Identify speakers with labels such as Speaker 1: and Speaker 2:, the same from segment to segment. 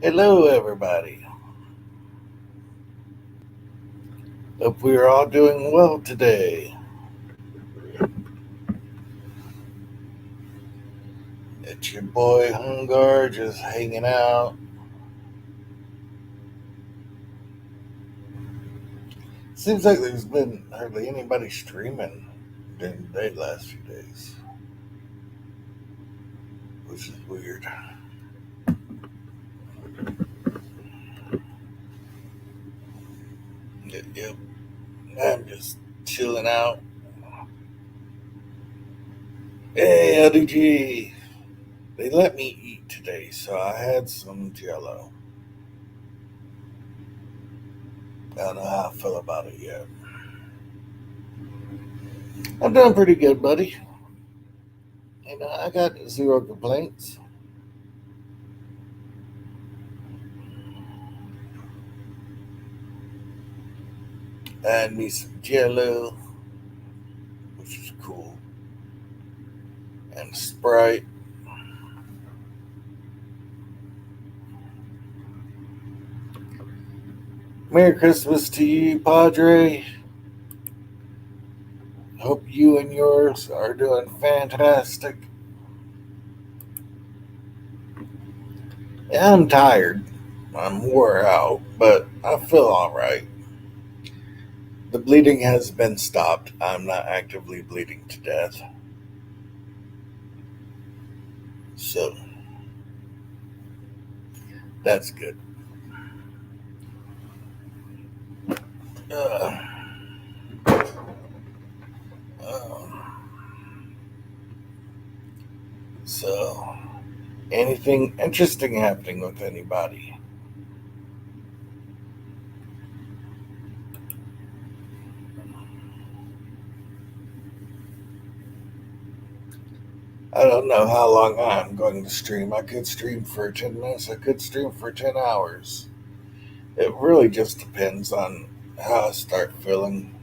Speaker 1: Hello, everybody. Hope we are all doing well today. It's your boy Hungar just hanging out. Seems like there's been hardly anybody streaming during the day last few days, which is weird. Yep, I'm just chilling out. Hey, LDG. They let me eat today, so I had some jello. I don't know how I feel about it yet. I'm doing pretty good, buddy. I got zero complaints. I had me some jello, which is cool, and Sprite. Merry Christmas to you, Padre. Hope you and yours are doing fantastic. Yeah, I'm tired. I'm wore out, but I feel alright. The bleeding has been stopped. I'm not actively bleeding to death. So that's good. Uh, um, so, anything interesting happening with anybody? I don't know how long I'm going to stream. I could stream for 10 minutes, I could stream for 10 hours. It really just depends on how I start feeling.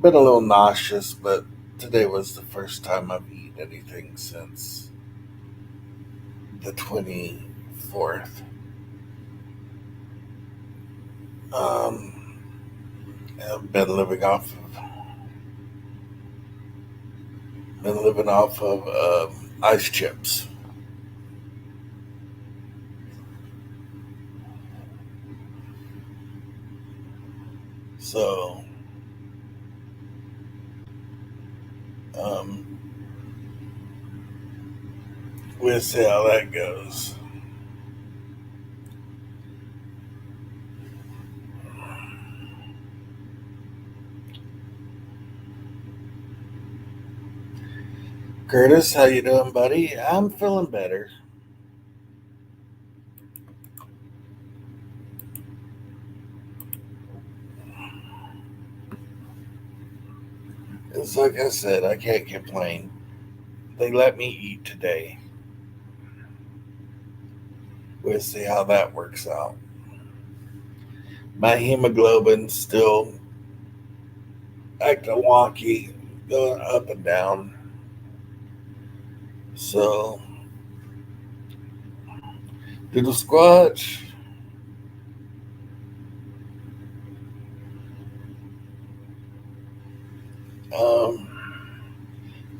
Speaker 1: Been a little nauseous, but today was the first time I've eaten anything since the 24th. Um, I've been living off of ice chips. So um, we'll see how that goes. Curtis, how you doing, buddy? I'm feeling better. It's like I said, I can't complain. They let me eat today. We'll see how that works out. My hemoglobin still acting wonky, going up and down. So, Doodle Squatch, um,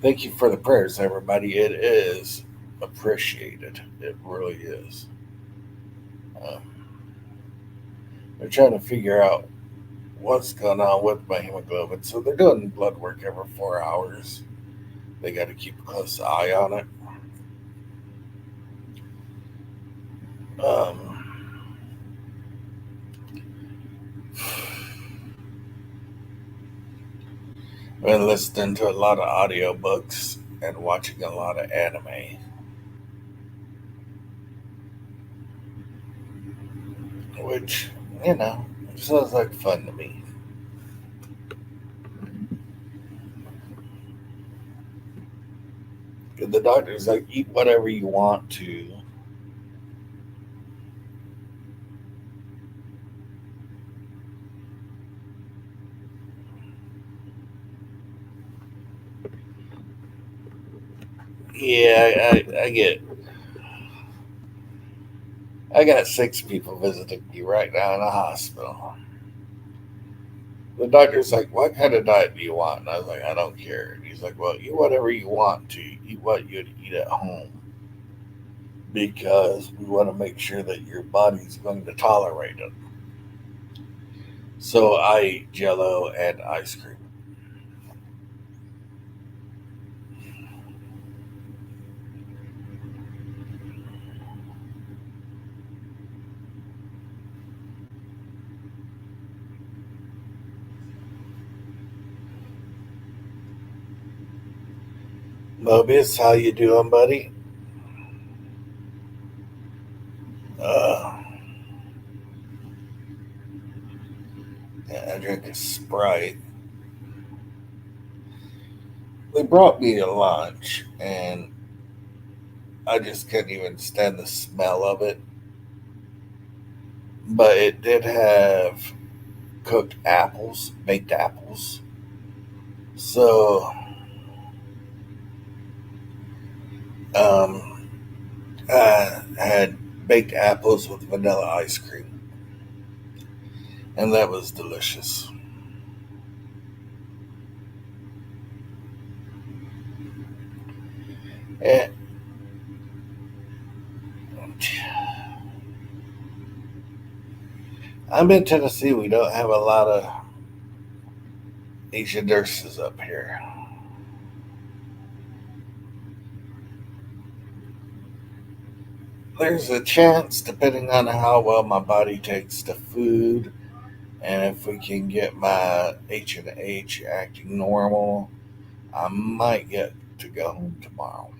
Speaker 1: thank you for the prayers, everybody. It is appreciated. It really is. Um, they're trying to figure out what's going on with my hemoglobin. So, they're doing blood work every 4 hours. They got to keep a close eye on it. Um, I've been listening to a lot of audiobooks and watching a lot of anime, which, you know, sounds like fun to me. The doctor's like, eat whatever you want to. Yeah, I get. I got 6 people visiting me right now in the hospital. The doctor's like, "What kind of diet do you want?" And I was like, "I don't care." And he's like, "Well, eat whatever you want to. Eat what you'd eat at home because we want to make sure that your body's going to tolerate it." So I ate Jello and ice cream. Mobius, how you doing, buddy? Uh, yeah, I drink a Sprite. They brought me a lunch, and I just couldn't even stand the smell of it. But it did have cooked apples, baked apples. So um, I had baked apples with vanilla ice cream, and that was delicious. And I'm in Tennessee. We don't have a lot of Asian nurses up here. There's a chance, depending on how well my body takes to food, and if we can get my H and H acting normal, I might get to go home tomorrow.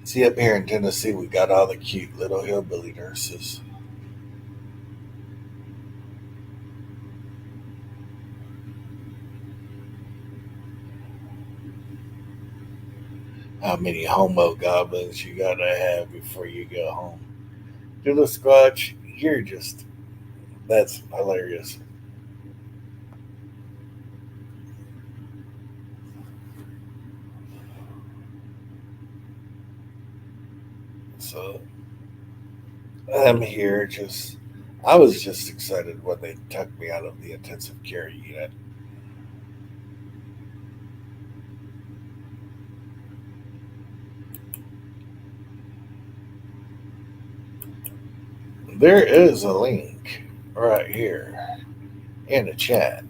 Speaker 1: See, up here in Tennessee, we got all the cute little hillbilly nurses. How many homo goblins you gotta have before you go home? Do the Squatch, you're just, that's hilarious. So, I'm here just, I was just excited when they took me out of the intensive care unit. There is a link right here in the chat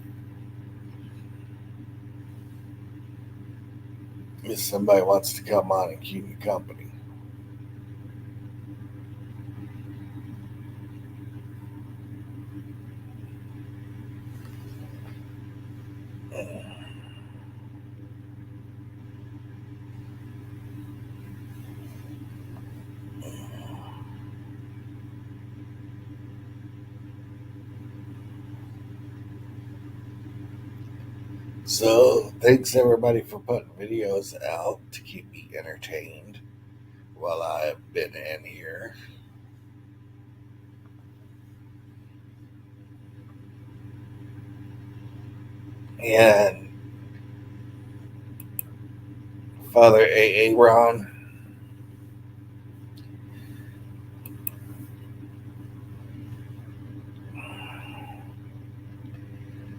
Speaker 1: if somebody wants to come on and keep me company. So, thanks everybody for putting videos out to keep me entertained while I've been in here. And Father Aaron,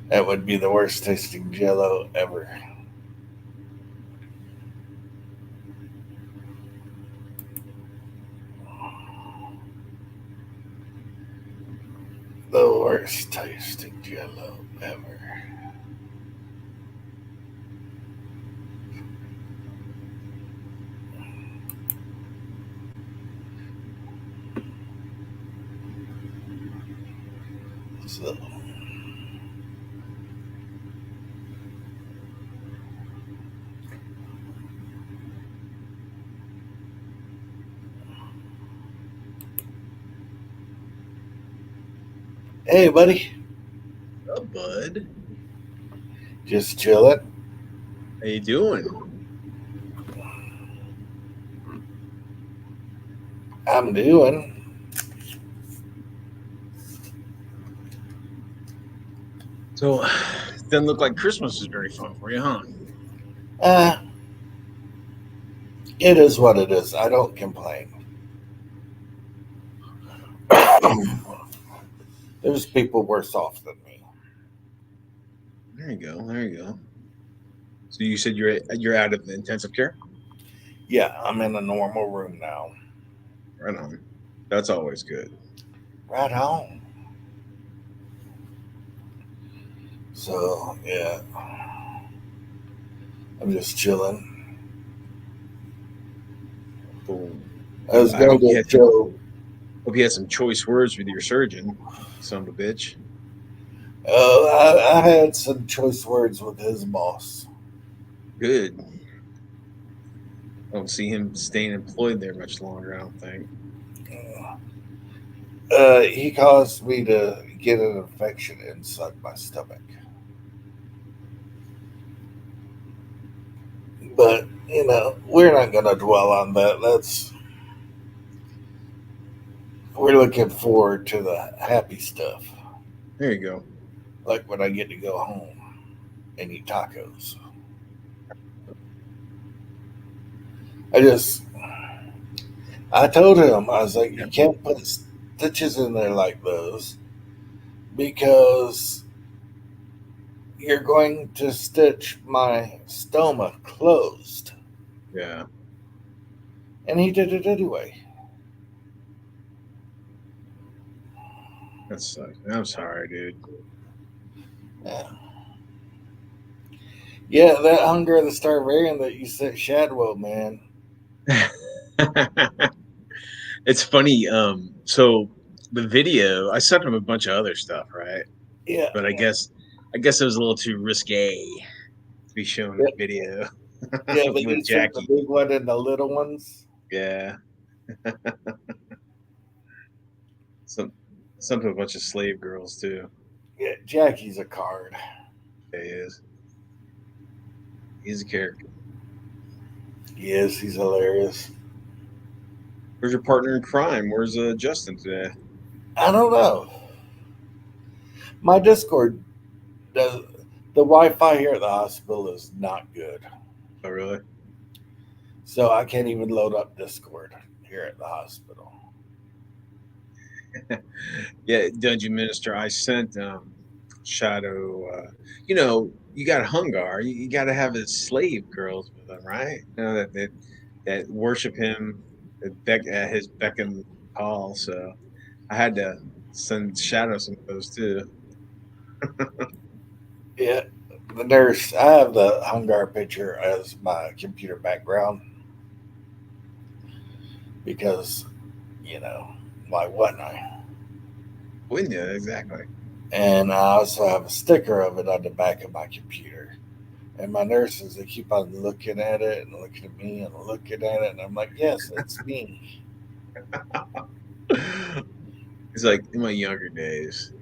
Speaker 1: that would be the worst tasting jello ever. The worst tasting jello ever. So, hey, buddy.
Speaker 2: Up, bud?
Speaker 1: Just chilling.
Speaker 2: How you doing?
Speaker 1: I'm doing.
Speaker 2: So Doesn't look like Christmas is very fun for you, huh?
Speaker 1: Uh, it is what it is. I don't complain. There's people worse off than me.
Speaker 2: There you go. There you go. So you said you're out of the intensive care?
Speaker 1: Yeah, I'm in a normal room now.
Speaker 2: Right on. That's always good.
Speaker 1: Right on. So, yeah, I'm just chilling.
Speaker 2: Cool.
Speaker 1: I was
Speaker 2: I
Speaker 1: going
Speaker 2: hope you
Speaker 1: to
Speaker 2: had some
Speaker 1: show.
Speaker 2: hope you had some choice words with your surgeon, son of a bitch.
Speaker 1: I had some choice words with his boss.
Speaker 2: Good. I don't see him staying employed there much longer, I don't think.
Speaker 1: He caused me to get an infection inside my stomach. But, we're not going to dwell on that. We're looking forward to the happy stuff.
Speaker 2: There you go.
Speaker 1: Like when I get to go home and eat tacos. I just, I told him, I was like, you can't put stitches in there like those because you're going to stitch my stoma closed.
Speaker 2: Yeah.
Speaker 1: And he did it anyway.
Speaker 2: That sucks. I'm sorry, dude.
Speaker 1: Yeah. Yeah, that Hunger of the Starvarian that you said, Shadwell, man.
Speaker 2: It's funny. So the video, I sent him a bunch of other stuff, right?
Speaker 1: Yeah.
Speaker 2: But I guess it was a little too risque to be shown
Speaker 1: Yeah,
Speaker 2: a video
Speaker 1: yeah, but you
Speaker 2: with
Speaker 1: sent the
Speaker 2: Jackie.
Speaker 1: big one and the little ones.
Speaker 2: Yeah. Some sent to a bunch of slave girls too.
Speaker 1: Yeah, Jackie's a card.
Speaker 2: Yeah, he is. He's a character.
Speaker 1: Yes, he's hilarious.
Speaker 2: Where's your partner in crime? Where's Justin today?
Speaker 1: I don't know. My Discord does the Wi-Fi here at the hospital is not good,
Speaker 2: Oh, really?
Speaker 1: so I can't even load up Discord here at the hospital.
Speaker 2: Yeah, Dungeon Minister. I sent Shadow. You got Hungar. You got to have his slave girls with him, right? That worship him at his beck and call. So I had to send Shadow some of those too.
Speaker 1: Yeah, the nurse. I have the Hungar picture as my computer background because, you know, why wouldn't I?
Speaker 2: Wouldn't you? Exactly.
Speaker 1: And I also have a sticker of it on the back of my computer. And my nurses, they keep on looking at it and looking at me and looking at it, and I'm like, yes, it's me.
Speaker 2: It's like in my younger days.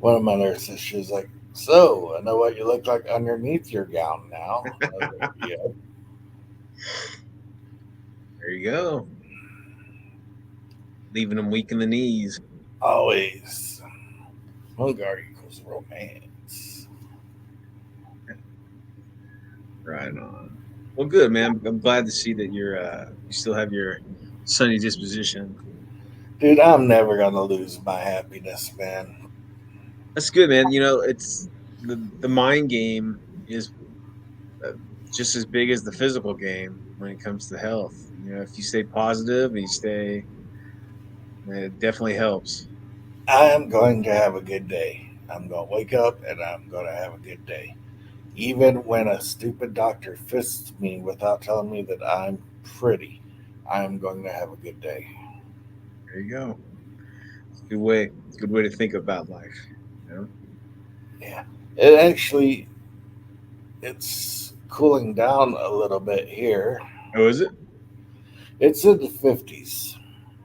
Speaker 1: One of my nurses, she was like, "So, I know what you look like underneath your gown now." I was like, "Yeah,
Speaker 2: There you go. Leaving them weak in the knees.
Speaker 1: always. Hunger equals romance."
Speaker 2: Right on. Well, good, man. I'm glad to see that you still have your sunny disposition.
Speaker 1: Dude, I'm never gonna lose my happiness, man.
Speaker 2: That's good, man. It's the mind game is uh, just as big as the physical game when it comes to health. If you stay positive and you stay, it definitely helps.
Speaker 1: I am going to have a good day. I'm gonna wake up and I'm gonna have a good day. Even when a stupid doctor fists me without telling me that I'm pretty, I'm going to have a good day.
Speaker 2: There you go. It's a good way. It's a good way to think about life. You know?
Speaker 1: Yeah. It actually it's cooling down a little bit here.
Speaker 2: Oh, is it?
Speaker 1: It's in the 50s.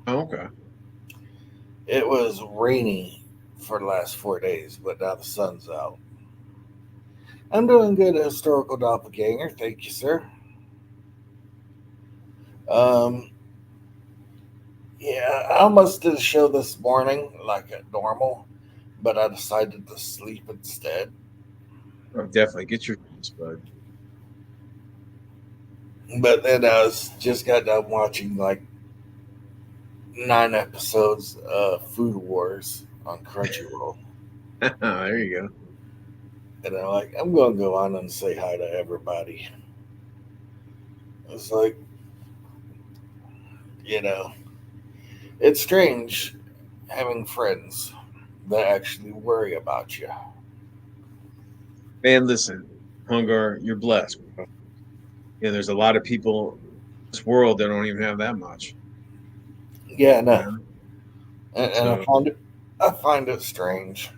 Speaker 2: Oh, okay.
Speaker 1: It was rainy for the last 4 days, but now the sun's out. I'm doing good, historical doppelganger. Thank you, sir. Um, yeah, I almost did a show this morning like normal, but I decided to sleep instead.
Speaker 2: Oh, definitely get your bud.
Speaker 1: But then just got done watching like 9 episodes of Food Wars on Crunchyroll.
Speaker 2: There you go.
Speaker 1: And I'm like, I'm going to go on and say hi to everybody. It's like, you know, it's strange having friends that actually worry about you.
Speaker 2: Man, listen, Hungar, you're blessed, bro. There's a lot of people in this world that don't even have that much.
Speaker 1: Yeah,
Speaker 2: You
Speaker 1: no.
Speaker 2: know?
Speaker 1: And
Speaker 2: So
Speaker 1: I find it strange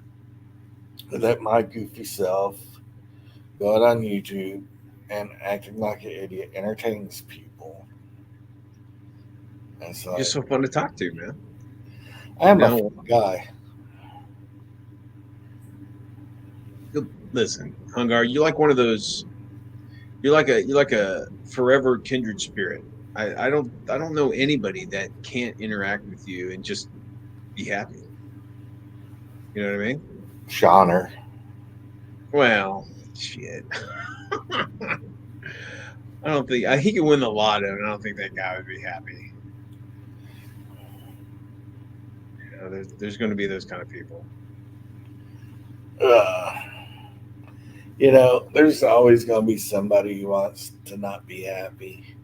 Speaker 1: that my goofy self going on YouTube and acting like an idiot entertains people. And it's
Speaker 2: you're just
Speaker 1: like,
Speaker 2: so fun to talk to, man.
Speaker 1: I'm a
Speaker 2: No,
Speaker 1: fun guy.
Speaker 2: listen, Hungar, you're like one of those. You're like a forever kindred spirit. I don't know anybody that can't interact with you and just be happy. You know what I mean?
Speaker 1: Shawner.
Speaker 2: Well, shit. I don't think he could win the lotto, and I don't think that guy would be happy. There's going to be those kind of people.
Speaker 1: Uh, there's always going to be somebody who wants to not be happy.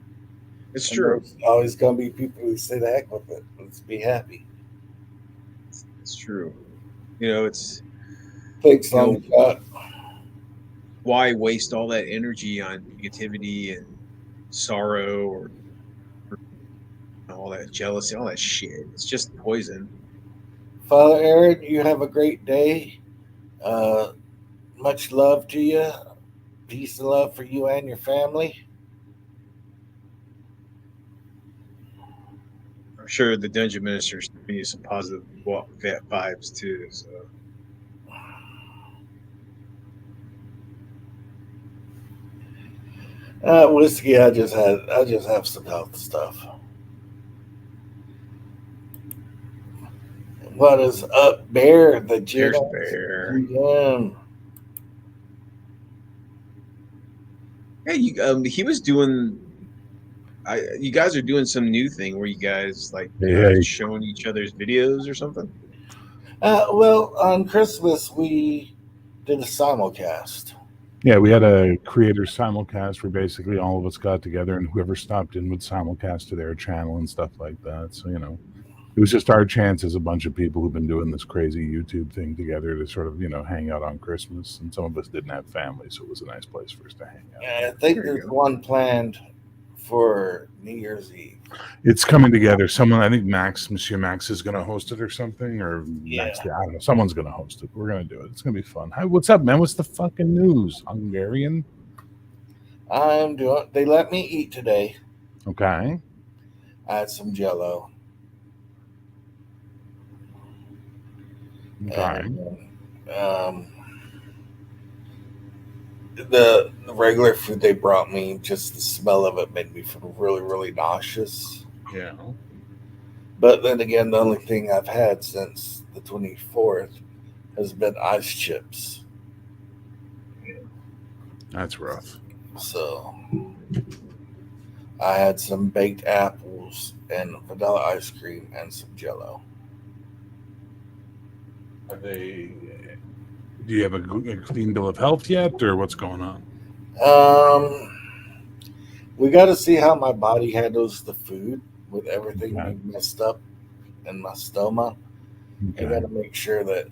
Speaker 2: It's
Speaker 1: And
Speaker 2: true.
Speaker 1: there's always going to be people who say, the heck with it. Let's be happy.
Speaker 2: It's true. It's
Speaker 1: Thanks,
Speaker 2: you know
Speaker 1: long shot.
Speaker 2: why waste all that energy on negativity and sorrow or all that jealousy, all that shit. It's just poison.
Speaker 1: Father Aaron, you have a great day. Uh, much love to you. Peace and love for you and your family.
Speaker 2: I'm sure the dungeon ministers give you some positive vibes too. So
Speaker 1: Whiskey, I just have some health stuff. What is up, Bear? The
Speaker 2: there's
Speaker 1: Jedi
Speaker 2: Bear.
Speaker 1: GM.
Speaker 2: Hey, he was doing. You guys are doing some new thing where you guys like
Speaker 3: Hey.
Speaker 2: showing each other's videos or something.
Speaker 1: Well, on Christmas we did a simulcast.
Speaker 3: Yeah, we had a creator simulcast where basically all of us got together and whoever stopped in would simulcast to their channel and stuff like that. So, it was just our chance as a bunch of people who've been doing this crazy YouTube thing together to sort of, hang out on Christmas. And some of us didn't have family, so it was a nice place for us to hang out.
Speaker 1: I think
Speaker 2: There you
Speaker 1: there's
Speaker 2: go.
Speaker 1: one planned for New Year's Eve.
Speaker 3: It's coming together. I think Monsieur Max is going to host it or something, or Max,
Speaker 1: Yeah.
Speaker 3: I don't know. Someone's going to host it. We're going to do it. It's going to be fun. Hi, what's up, man? What's the fucking news? Hungarian?
Speaker 1: They let me eat today.
Speaker 3: Okay.
Speaker 1: I had some Jello.
Speaker 3: Okay.
Speaker 1: And, the regular food they brought me, just the smell of it made me feel really, really nauseous.
Speaker 3: Yeah.
Speaker 1: But then again, the only thing I've had since the 24th has been ice chips.
Speaker 3: That's rough.
Speaker 1: So I had some baked apples and vanilla ice cream and some Jello.
Speaker 3: Do you have a clean bill of health yet, or what's going on?
Speaker 1: We got to see how my body handles the food with everything
Speaker 3: Okay.
Speaker 1: being messed up in my stomach. I got
Speaker 3: Okay.
Speaker 1: to make sure that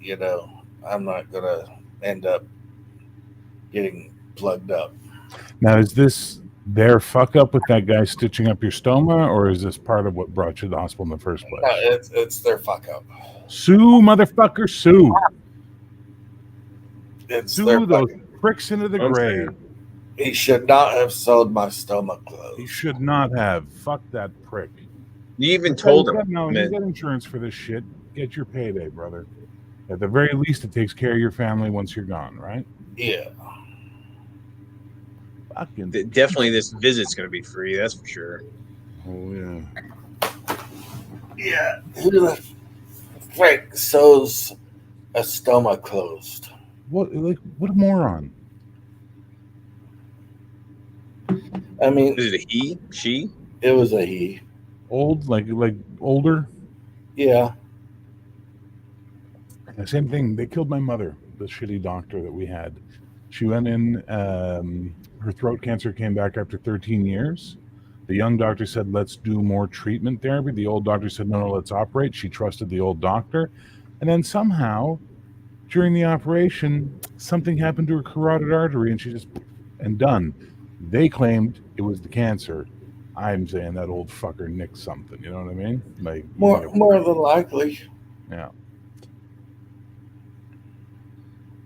Speaker 1: I'm not gonna end up getting plugged up.
Speaker 3: Now, is this their fuck up with that guy stitching up your stoma, or is this part of what brought you to the hospital in the first place?
Speaker 1: No, it's their fuck up.
Speaker 3: Sue, motherfucker, sue.
Speaker 1: It's their
Speaker 3: Sue those
Speaker 1: fuck up.
Speaker 3: pricks into the
Speaker 2: I'm
Speaker 3: grave.
Speaker 2: saying.
Speaker 1: He should not have sold my stomach
Speaker 3: He
Speaker 1: clothes.
Speaker 3: should not have. Fuck that prick.
Speaker 2: You even told him.
Speaker 3: You got insurance for this shit. Get your payday, brother. At the very least, it takes care of your family once you're gone, right?
Speaker 1: Yeah.
Speaker 3: Fucking.
Speaker 2: Definitely, this visit's going to be free. That's for sure.
Speaker 3: Oh, yeah.
Speaker 1: Yeah. Who the frick sews A stoma closed.
Speaker 3: What a moron.
Speaker 1: I mean,
Speaker 2: Is it a he? She?
Speaker 1: it was a he.
Speaker 3: Old, like older.
Speaker 1: Yeah.
Speaker 3: The same thing. They killed my mother, the shitty doctor that we had. She went in, her throat cancer came back after 13 years. The young doctor said, let's do more treatment therapy. The old doctor said, no, let's operate. She trusted the old doctor. And then somehow, during the operation, something happened to her carotid artery and she just, and done. They claimed it was the cancer. I'm saying that old fucker nicked something. You know what I mean? Like
Speaker 1: More than likely.
Speaker 3: Yeah.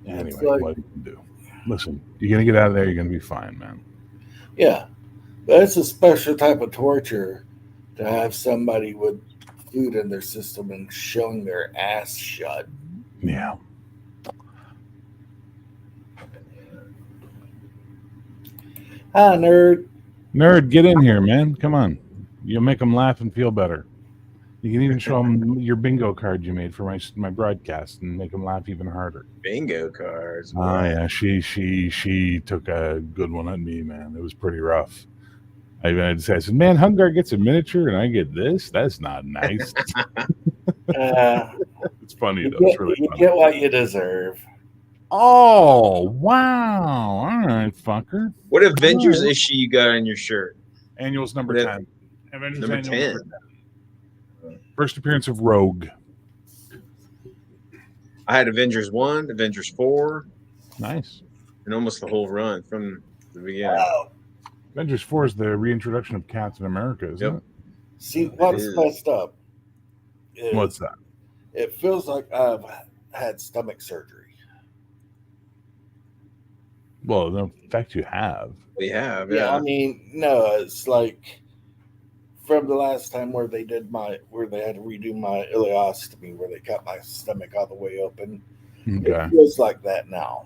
Speaker 1: It's
Speaker 3: Anyway,
Speaker 1: like-
Speaker 3: what do you can do? Listen, you're gonna get out of there. You're gonna be fine, man.
Speaker 1: Yeah. But it's a special type of torture to have somebody with food in their system and showing their ass shut.
Speaker 3: Yeah.
Speaker 1: Ah, nerd.
Speaker 3: Nerd, get in here, man. Come on. You'll make them laugh and feel better. You can even show them your bingo card you made for my broadcast and make them laugh even harder.
Speaker 2: Bingo cards.
Speaker 3: Oh yeah, she took a good one on me, man. It was pretty rough. I said, man, Hungar gets a miniature and I get this. That's not nice. It's funny though. It's really
Speaker 1: You
Speaker 3: funny.
Speaker 1: get what you deserve.
Speaker 3: Oh wow! All right, fucker.
Speaker 2: What Avengers issue you got on your shirt?
Speaker 3: Annuals number
Speaker 2: What
Speaker 3: 10. Avengers
Speaker 2: Number
Speaker 3: Annual
Speaker 2: 10.
Speaker 3: number 10. First appearance of Rogue.
Speaker 2: I had Avengers 1, Avengers 4,
Speaker 3: Nice.
Speaker 2: and almost the whole run from the beginning.
Speaker 1: Wow.
Speaker 3: Avengers 4 is the reintroduction of Captain America, isn't
Speaker 2: Yep.
Speaker 1: See, what's
Speaker 2: is.
Speaker 1: messed up?
Speaker 3: it?
Speaker 1: is
Speaker 3: What's that?
Speaker 1: It feels like I've had stomach surgery.
Speaker 3: Well, the fact you have.
Speaker 2: We have,
Speaker 1: Yeah,
Speaker 2: yeah.
Speaker 1: I mean, no, it's like from the last time where they had to redo my ileostomy, where they cut my stomach all the way open.
Speaker 3: Okay.
Speaker 1: It feels like that now,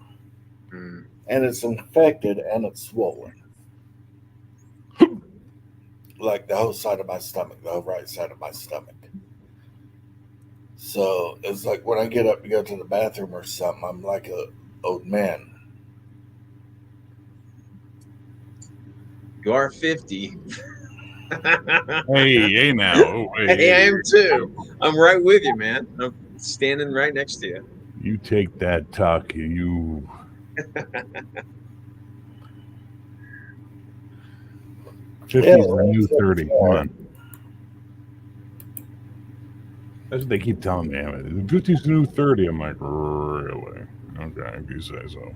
Speaker 2: Mm.
Speaker 1: and it's infected and it's swollen, like the whole side of my stomach, the whole right side of my stomach. So it's like when I get up to go to the bathroom or something, I'm like a old man.
Speaker 2: You are 50.
Speaker 3: Hey now. Oh,
Speaker 2: Hey, I am too. I'm right with you, man. I'm standing right next to you.
Speaker 3: You take that talk, you. 50 is the new 30. Come on. That's what they keep telling me. 50 is the new 30. I'm like, really? Okay, if you say so.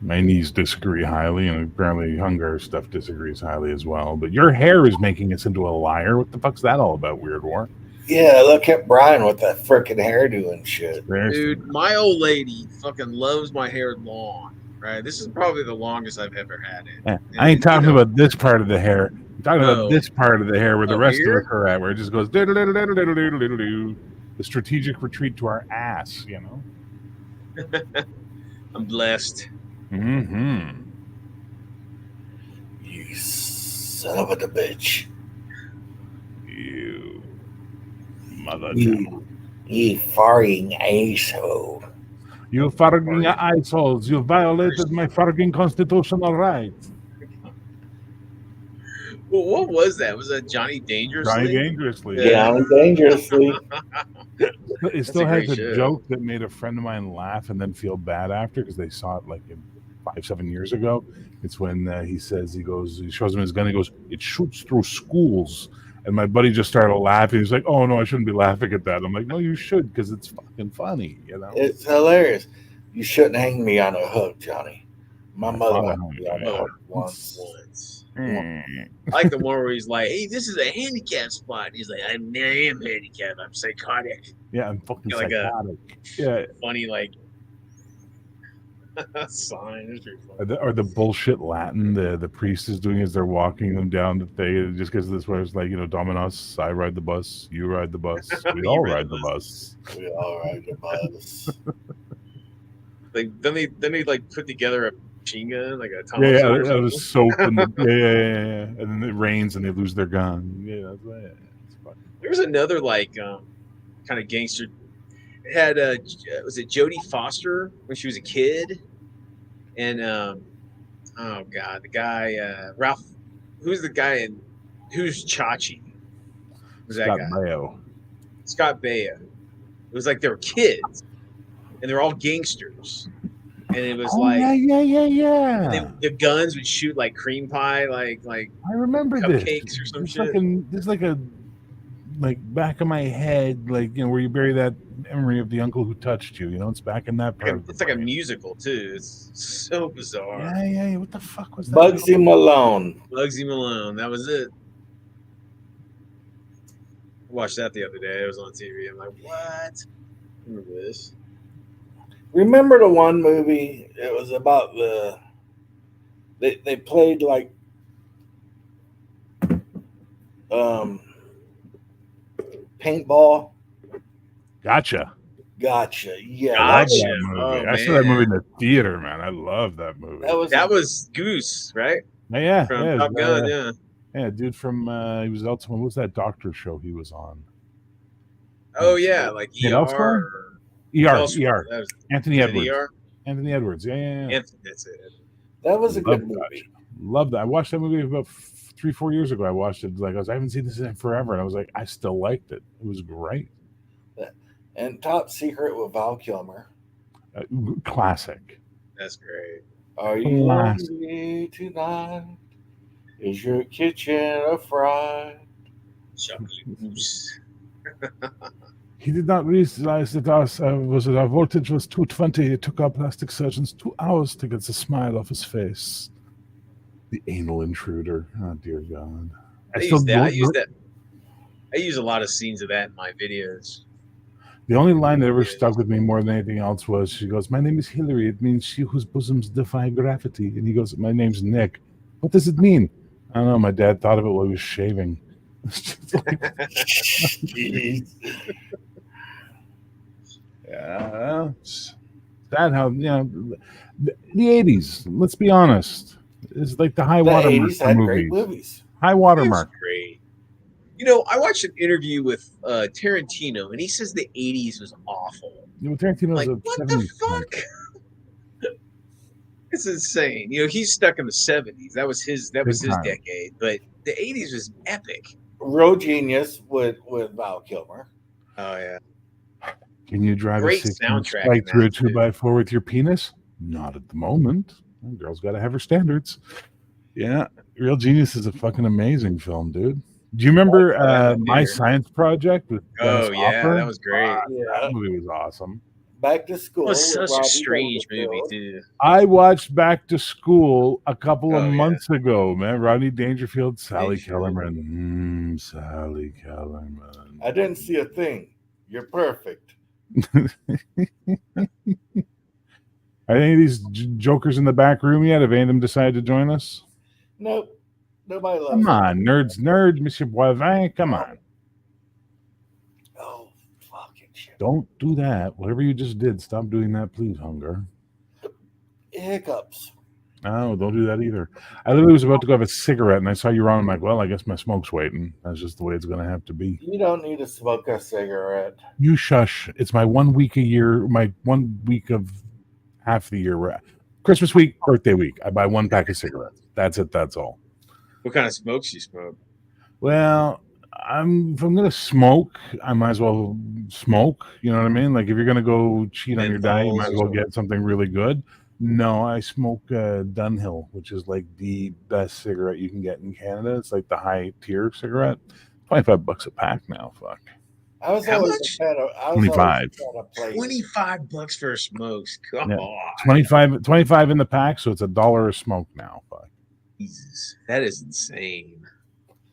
Speaker 3: My knees disagree highly, and apparently Hungar stuff disagrees highly as well. But your hair is making us into a liar. What the fuck's that all about, Weird War?
Speaker 1: Yeah, look at Brian with that freaking hairdo and shit.
Speaker 2: Dude, my old lady fucking loves my hair long, right? This is probably the longest I've ever had it.
Speaker 3: Yeah,
Speaker 2: And,
Speaker 3: I ain't talking
Speaker 2: you know,
Speaker 3: about this part of the hair. I'm talking about
Speaker 2: Oh.
Speaker 3: this part of the hair where the
Speaker 2: Up
Speaker 3: rest
Speaker 2: here?
Speaker 3: of us are at, where it just goes diddle-diddle-diddle-diddle-diddle-diddle-diddle. The strategic retreat to our ass, you know?
Speaker 2: I'm blessed.
Speaker 3: Mm-hmm.
Speaker 1: You son of a bitch.
Speaker 3: You mother.
Speaker 1: You farting asshole.
Speaker 3: You fucking assholes. You violated my fucking constitutional rights.
Speaker 2: Well, what was that? Was that Johnny Dangerously?
Speaker 3: Johnny Dangerously.
Speaker 2: Yeah.
Speaker 1: Yeah, dangerously.
Speaker 3: It still
Speaker 2: a
Speaker 3: has
Speaker 2: great
Speaker 3: a
Speaker 2: show.
Speaker 3: joke that made a friend of mine laugh and then feel bad after because they saw it like 5-7 years ago. It's when he shows him his gun. He goes, it shoots through schools. And my buddy just started laughing. He's like, oh no, I shouldn't be laughing at that. I'm like, no, you should because it's fucking funny, you know?
Speaker 1: It's hilarious. You shouldn't hang me on a hook, Johnny. My mother
Speaker 3: father
Speaker 1: hung me on a
Speaker 2: hung
Speaker 1: hook
Speaker 2: me.
Speaker 1: once.
Speaker 3: Mm.
Speaker 2: I like the one where he's like, "Hey, this is a handicap spot." He's like, I am handicapped. I'm psychotic."
Speaker 3: Yeah, I'm fucking
Speaker 2: Like a-
Speaker 3: psychotic. Yeah,
Speaker 2: Funny, like sign. It's pretty funny.
Speaker 3: or the bullshit Latin the priest is doing as they're walking them down the thing, just because this was like, Dominos, I ride the bus, you ride the bus, we
Speaker 2: You
Speaker 3: all
Speaker 2: ride
Speaker 3: ride
Speaker 2: the
Speaker 3: the bus.
Speaker 1: We all ride the bus.
Speaker 2: Like then they like put together a machine gun, like a
Speaker 3: Yeah,
Speaker 2: Thompson or
Speaker 3: that was
Speaker 2: something.
Speaker 3: soap and yeah. And then it rains and they lose their gun. Yeah, that's right. It's fun.
Speaker 2: There was another like kind of gangster. had was it Jodie Foster when she was a kid, and oh god, the guy Ralph, who's the guy in who's Chachi? Who's that
Speaker 3: Scott
Speaker 2: guy?
Speaker 3: Baio.
Speaker 2: Scott Baio. It was like they were kids, and they're all gangsters, and it was like
Speaker 3: yeah.
Speaker 2: and the guns would shoot like cream pie, like
Speaker 3: I remember
Speaker 2: cupcakes
Speaker 3: this.
Speaker 2: or some
Speaker 3: It's
Speaker 2: shit.
Speaker 3: there's like a back of my head, like where you bury that memory of the uncle who touched you. It's back in that part. Of the
Speaker 2: It's like a
Speaker 3: brain.
Speaker 2: musical too. It's so bizarre.
Speaker 3: Yeah. What the fuck was that?
Speaker 1: Bugsy Malone.
Speaker 2: Bugsy Malone. That was it. I watched that the other day. It was on TV. I'm like, what? Remember this?
Speaker 1: Remember the one movie? It was about they played like paintball.
Speaker 3: Gotcha.
Speaker 1: Yeah,
Speaker 3: I love
Speaker 2: Gotcha.
Speaker 3: that movie.
Speaker 2: Oh,
Speaker 3: I saw that
Speaker 2: man.
Speaker 3: movie in the theater, man. I love that movie.
Speaker 2: That was Goose, right?
Speaker 3: Yeah,
Speaker 2: From
Speaker 3: yeah,
Speaker 2: Top Gun, yeah.
Speaker 3: Yeah, dude from he was also what was that doctor show he was on?
Speaker 2: Oh yeah, like
Speaker 3: Hit
Speaker 2: ER.
Speaker 3: Elsewhere?
Speaker 2: Or
Speaker 3: ER.
Speaker 2: That was
Speaker 3: Anthony
Speaker 2: was it
Speaker 3: Edwards.
Speaker 2: ER?
Speaker 3: Anthony Edwards. Yeah.
Speaker 2: Anthony, that's it.
Speaker 1: that was a
Speaker 3: Love
Speaker 1: good movie.
Speaker 3: Love that. I watched that movie about 3-4 years ago. I watched it I haven't seen this in forever, and I was like, I still liked it. It was great.
Speaker 1: And Top Secret with Val Kilmer.
Speaker 3: Classic.
Speaker 2: That's great.
Speaker 1: Are you
Speaker 3: Classic.
Speaker 1: hungry tonight? Is your kitchen a fry?
Speaker 2: Chocolate Goose.
Speaker 3: He did not realize that our voltage was 220. It took our plastic surgeons 2 hours to get the smile off his face. The anal intruder. Oh dear God!
Speaker 2: I use that. I use a lot of scenes of that in my videos.
Speaker 3: The only line that ever stuck with me more than anything else was she goes, "My name is Hillary. It means she whose bosoms defy gravity." And he goes, "My name's Nick. What does it mean?" I don't know. My dad thought of it while he was shaving. It's just like, yeah, it's sad how the 80s. Let's be honest, is like the high
Speaker 1: The
Speaker 3: watermark
Speaker 1: 80s
Speaker 3: for
Speaker 1: had
Speaker 3: movies.
Speaker 1: great movies.
Speaker 3: High watermark.
Speaker 2: It's great. I watched an interview with Tarantino, and he says the '80s was awful.
Speaker 3: Tarantino's
Speaker 2: Like,
Speaker 3: a
Speaker 2: what
Speaker 3: 70s
Speaker 2: the fuck? It's insane. He's stuck in the '70s. That was his
Speaker 3: time.
Speaker 2: decade. But the '80s was epic.
Speaker 1: Road Genius with Val Kilmer.
Speaker 2: Oh yeah.
Speaker 3: Can you drive
Speaker 2: Great
Speaker 3: a 6-inch
Speaker 2: soundtrack
Speaker 3: spike
Speaker 2: in
Speaker 3: through a
Speaker 2: that, too.
Speaker 3: 2x4 with your penis? Not at the moment. Girl's got to have her standards. Yeah, Real Genius is a fucking amazing film, dude. Do you remember My Science Project with Dennis
Speaker 2: Oh yeah,
Speaker 3: Hopper?
Speaker 2: that was great.
Speaker 3: That movie was awesome.
Speaker 1: Back to School.
Speaker 2: It was
Speaker 1: with
Speaker 2: such a
Speaker 1: Robbie
Speaker 2: strange
Speaker 1: Dangerfield.
Speaker 2: movie too.
Speaker 3: I watched Back to School a couple of
Speaker 2: Oh, yeah.
Speaker 3: months ago, man. Rodney Dangerfield, Sally
Speaker 2: Dangerfield.
Speaker 3: Kellerman. Sally Kellerman.
Speaker 1: I didn't see a thing. You're perfect.
Speaker 3: Are any of these jokers in the back room yet? Have any of them decided to join us?
Speaker 1: Nope. Nobody loves
Speaker 3: Come
Speaker 1: it.
Speaker 3: on, nerd, Monsieur Boivin. Come on.
Speaker 1: Oh, fucking shit.
Speaker 3: Don't do that. Whatever you just did, stop doing that, please, Hunger.
Speaker 1: Hiccups.
Speaker 3: No, don't do that either. I literally was about to go have a cigarette, and I saw you were on. I'm like, well, I guess my smoke's waiting. That's just the way it's going to have to be.
Speaker 1: You don't need to smoke a cigarette.
Speaker 3: You shush. It's my 1 week a year, my 1 week of half the year. Christmas week, birthday week. I buy 1 pack of cigarettes. That's it. That's all.
Speaker 2: What kind of smokes you smoke?
Speaker 3: Well, if I'm gonna smoke, I might as well smoke. You know what I mean? Like if you're gonna go cheat on your diet, you might as well get something really good. No, I smoke Dunhill, which is like the best cigarette you can get in Canada. It's like the high tier cigarette. $25 a pack now. Fuck.
Speaker 1: I was
Speaker 2: How
Speaker 1: always
Speaker 2: much?
Speaker 1: a fan of. I was
Speaker 3: 25.
Speaker 1: always a fan of
Speaker 2: $25 for a smokes. Come
Speaker 3: Yeah.
Speaker 2: on.
Speaker 3: 25 in the pack, so it's $1 a smoke now. Fuck.
Speaker 2: Jesus, that is insane.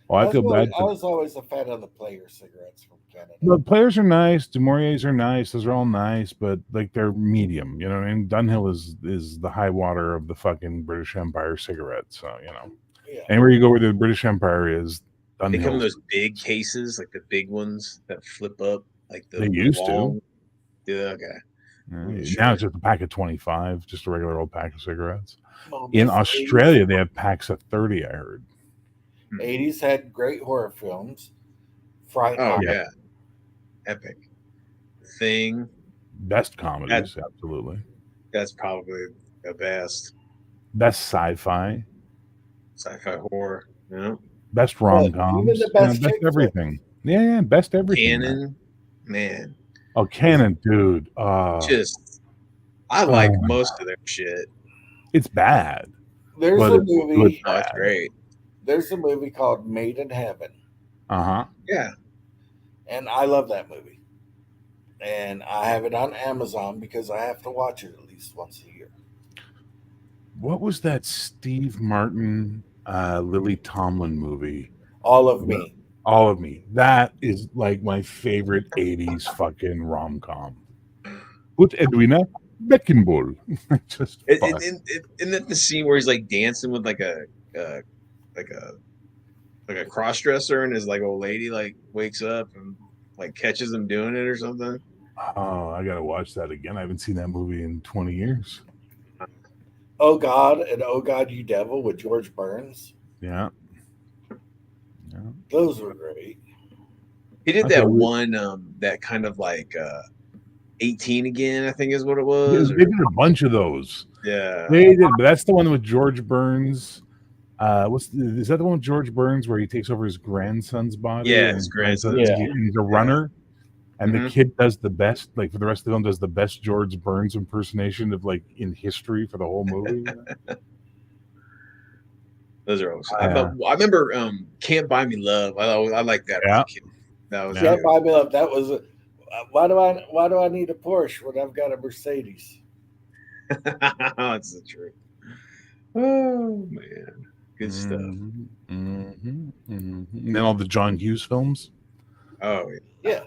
Speaker 3: Well, I feel bad.
Speaker 1: I was always a fan of the player cigarettes from Canada.
Speaker 3: The players are nice. Dumouriez are nice. Those are all nice, but like they're medium. You know what I mean? Dunhill is the high water of the fucking British Empire cigarette. So
Speaker 1: Yeah.
Speaker 3: anywhere you go where the British Empire is,
Speaker 2: They come in
Speaker 3: Dunhill.
Speaker 2: those big cases, like the big ones that flip up, like the
Speaker 3: They used to.
Speaker 2: long. Yeah, okay.
Speaker 3: Now it's just a pack of 25, just a regular old pack of cigarettes.
Speaker 1: Well,
Speaker 3: In
Speaker 1: this
Speaker 3: Australia, they have packs of 30. I heard.
Speaker 1: 80s had great horror films. Fright
Speaker 2: Oh
Speaker 1: Night.
Speaker 2: yeah, epic. Thing.
Speaker 3: Best comedies, absolutely.
Speaker 2: That's probably the best
Speaker 3: Best sci-fi,
Speaker 2: sci-fi horror. You know,
Speaker 3: best
Speaker 1: But even
Speaker 3: rom-coms,
Speaker 1: the best
Speaker 3: best
Speaker 1: chick flicks.
Speaker 3: everything. Yeah, best everything. Man.
Speaker 2: Canon, man.
Speaker 3: Oh, Canon, dude.
Speaker 2: Just I like most of their shit.
Speaker 3: It's bad.
Speaker 1: There's
Speaker 3: But
Speaker 1: a
Speaker 3: it's good
Speaker 1: movie.
Speaker 2: Oh, it's great.
Speaker 1: There's a movie called Made in Heaven,
Speaker 3: Uh-huh.
Speaker 2: Yeah.
Speaker 1: and I love that movie. And I have it on Amazon because I have to watch it at least once a year.
Speaker 3: What was that Steve Martin, Lily Tomlin movie?
Speaker 1: All of Me.
Speaker 3: All of Me. That is like my favorite 80s fucking rom-com. With Edwina Beckenbauer. Just fuck.
Speaker 2: Isn't that the scene where he's like dancing with like a cross dresser, and his like old lady like wakes up and like catches him doing it or something?
Speaker 3: Oh, I gotta watch that again. I haven't seen that movie in 20 years.
Speaker 1: Oh God and Oh God You Devil with George Burns.
Speaker 3: Yeah.
Speaker 1: Those were great.
Speaker 2: He did
Speaker 3: Okay,
Speaker 2: that one that kind of like 18 Again, I think is what it was.
Speaker 3: They did a bunch of those.
Speaker 2: Yeah.
Speaker 3: They did, but that's the one with George Burns. Is that the one with George Burns where he takes over his grandson's body?
Speaker 2: Yeah,
Speaker 3: and
Speaker 2: his grandson.
Speaker 1: Yeah.
Speaker 3: He's a runner, and
Speaker 2: Mhm.
Speaker 3: the kid does the best, like for the rest of the film, does the best George Burns impersonation of like in history for the whole movie.
Speaker 2: Those are always.
Speaker 3: Yeah.
Speaker 2: I remember Can't Buy Me Love. I like that.
Speaker 3: Yeah.
Speaker 2: As a kid. That was
Speaker 1: Can't Buy Me Love. That was. Why do I need a Porsche when I've got a Mercedes?
Speaker 2: That's the truth. Oh man, good stuff.
Speaker 3: And then all the John Hughes films.
Speaker 2: Oh
Speaker 1: Yeah,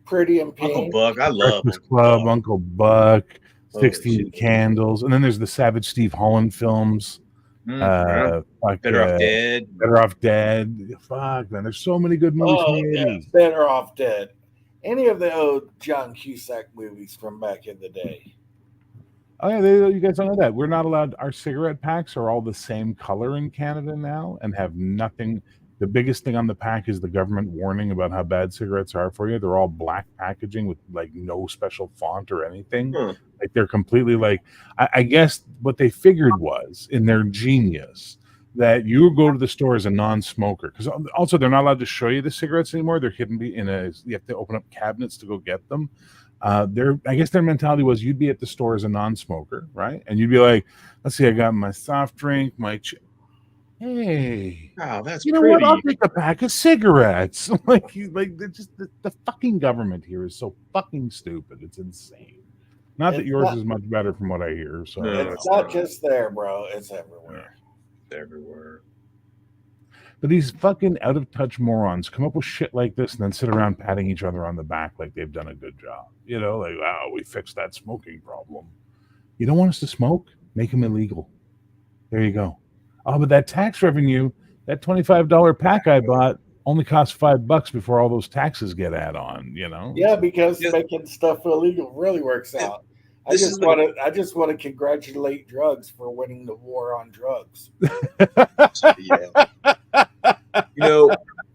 Speaker 1: Pretty in Pink.
Speaker 2: Uncle Buck. I love
Speaker 3: Breakfast
Speaker 2: Uncle
Speaker 3: Club,
Speaker 2: Buck.
Speaker 3: Uncle Buck,
Speaker 2: Holy
Speaker 3: 16
Speaker 2: shit.
Speaker 3: Candles, and then there's the Savage Steve Holland films.
Speaker 2: Better Off Dead.
Speaker 3: Better Off Dead. Fuck, man. There's so many good movies from the 80s.
Speaker 1: Better Off Dead. Any of the old John Cusack movies from back in the day.
Speaker 3: Oh, yeah, you guys don't know that. We're not allowed, our cigarette packs are all the same color in Canada now and have nothing. The biggest thing on the pack is the government warning about how bad cigarettes are for you. They're all black packaging with like no special font or anything. Like they're completely like, I guess what they figured was in their genius that you go to the store as a non-smoker, because also they're not allowed to show you the cigarettes anymore. They're hidden in you have to open up cabinets to go get them. I guess their mentality was you'd be at the store as a non-smoker, right? And you'd be like, let's see, I got my soft drink, hey,
Speaker 2: wow, that's
Speaker 3: you know
Speaker 2: pretty.
Speaker 3: what? I'll take a pack of cigarettes. The fucking government here is so fucking stupid. It's insane. Not that yours is much better from what I hear. So
Speaker 1: it's not just there, bro. It's everywhere.
Speaker 2: Everywhere.
Speaker 3: But these fucking out of touch morons come up with shit like this and then sit around patting each other on the back like they've done a good job. You know, like, wow, we fixed that smoking problem. You don't want us to smoke? Make them illegal. There you go. Oh, but that tax revenue, that $25 pack I bought only costs $5 before all those taxes get add on, you know?
Speaker 1: Yeah, because making stuff illegal really works out. I just want to congratulate drugs for winning the war on drugs.
Speaker 2: Yeah. You know,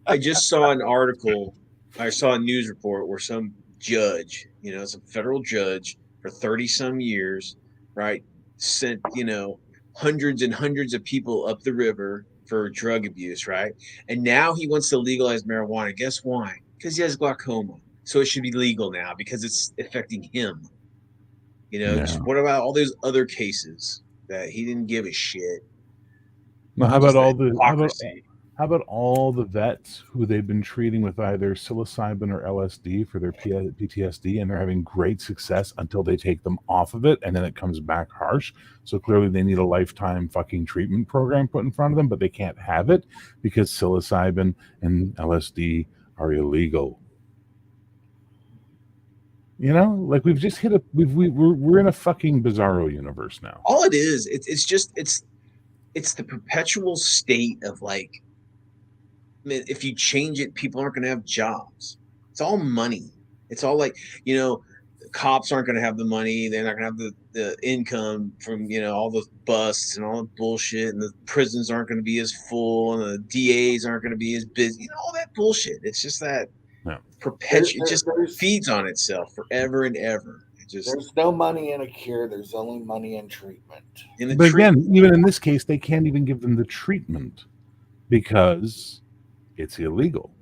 Speaker 2: I just saw an article. I saw a news report where some judge, some federal judge for 30 some years, right, sent, hundreds and hundreds of people up the river for drug abuse, right? And now he wants to legalize marijuana. Guess why? Because he has glaucoma. So it should be legal now because it's affecting him. What about all those other cases that he didn't give a shit?
Speaker 3: Well, how about all the vets who they've been treating with either psilocybin or LSD for their PTSD, and they're having great success until they take them off of it, and then it comes back harsh. So clearly they need a lifetime fucking treatment program put in front of them, but they can't have it because psilocybin and LSD are illegal. Like we've just hit we're in a fucking bizarro universe now.
Speaker 2: All it is, it's the perpetual state of like, if you change it, people aren't going to have jobs. It's all money. It's all like, cops aren't going to have the money. They're not going to have the income from, all the busts and all the bullshit, and the prisons aren't going to be as full, and the DAs aren't going to be as busy. All that bullshit. It's just that perpetual. It just feeds on itself forever and ever. Just
Speaker 1: There's no money in a cure. There's only money in treatment.
Speaker 2: in the
Speaker 3: But
Speaker 2: tree.
Speaker 3: again, even in this case, they can't even give them the treatment because it's illegal.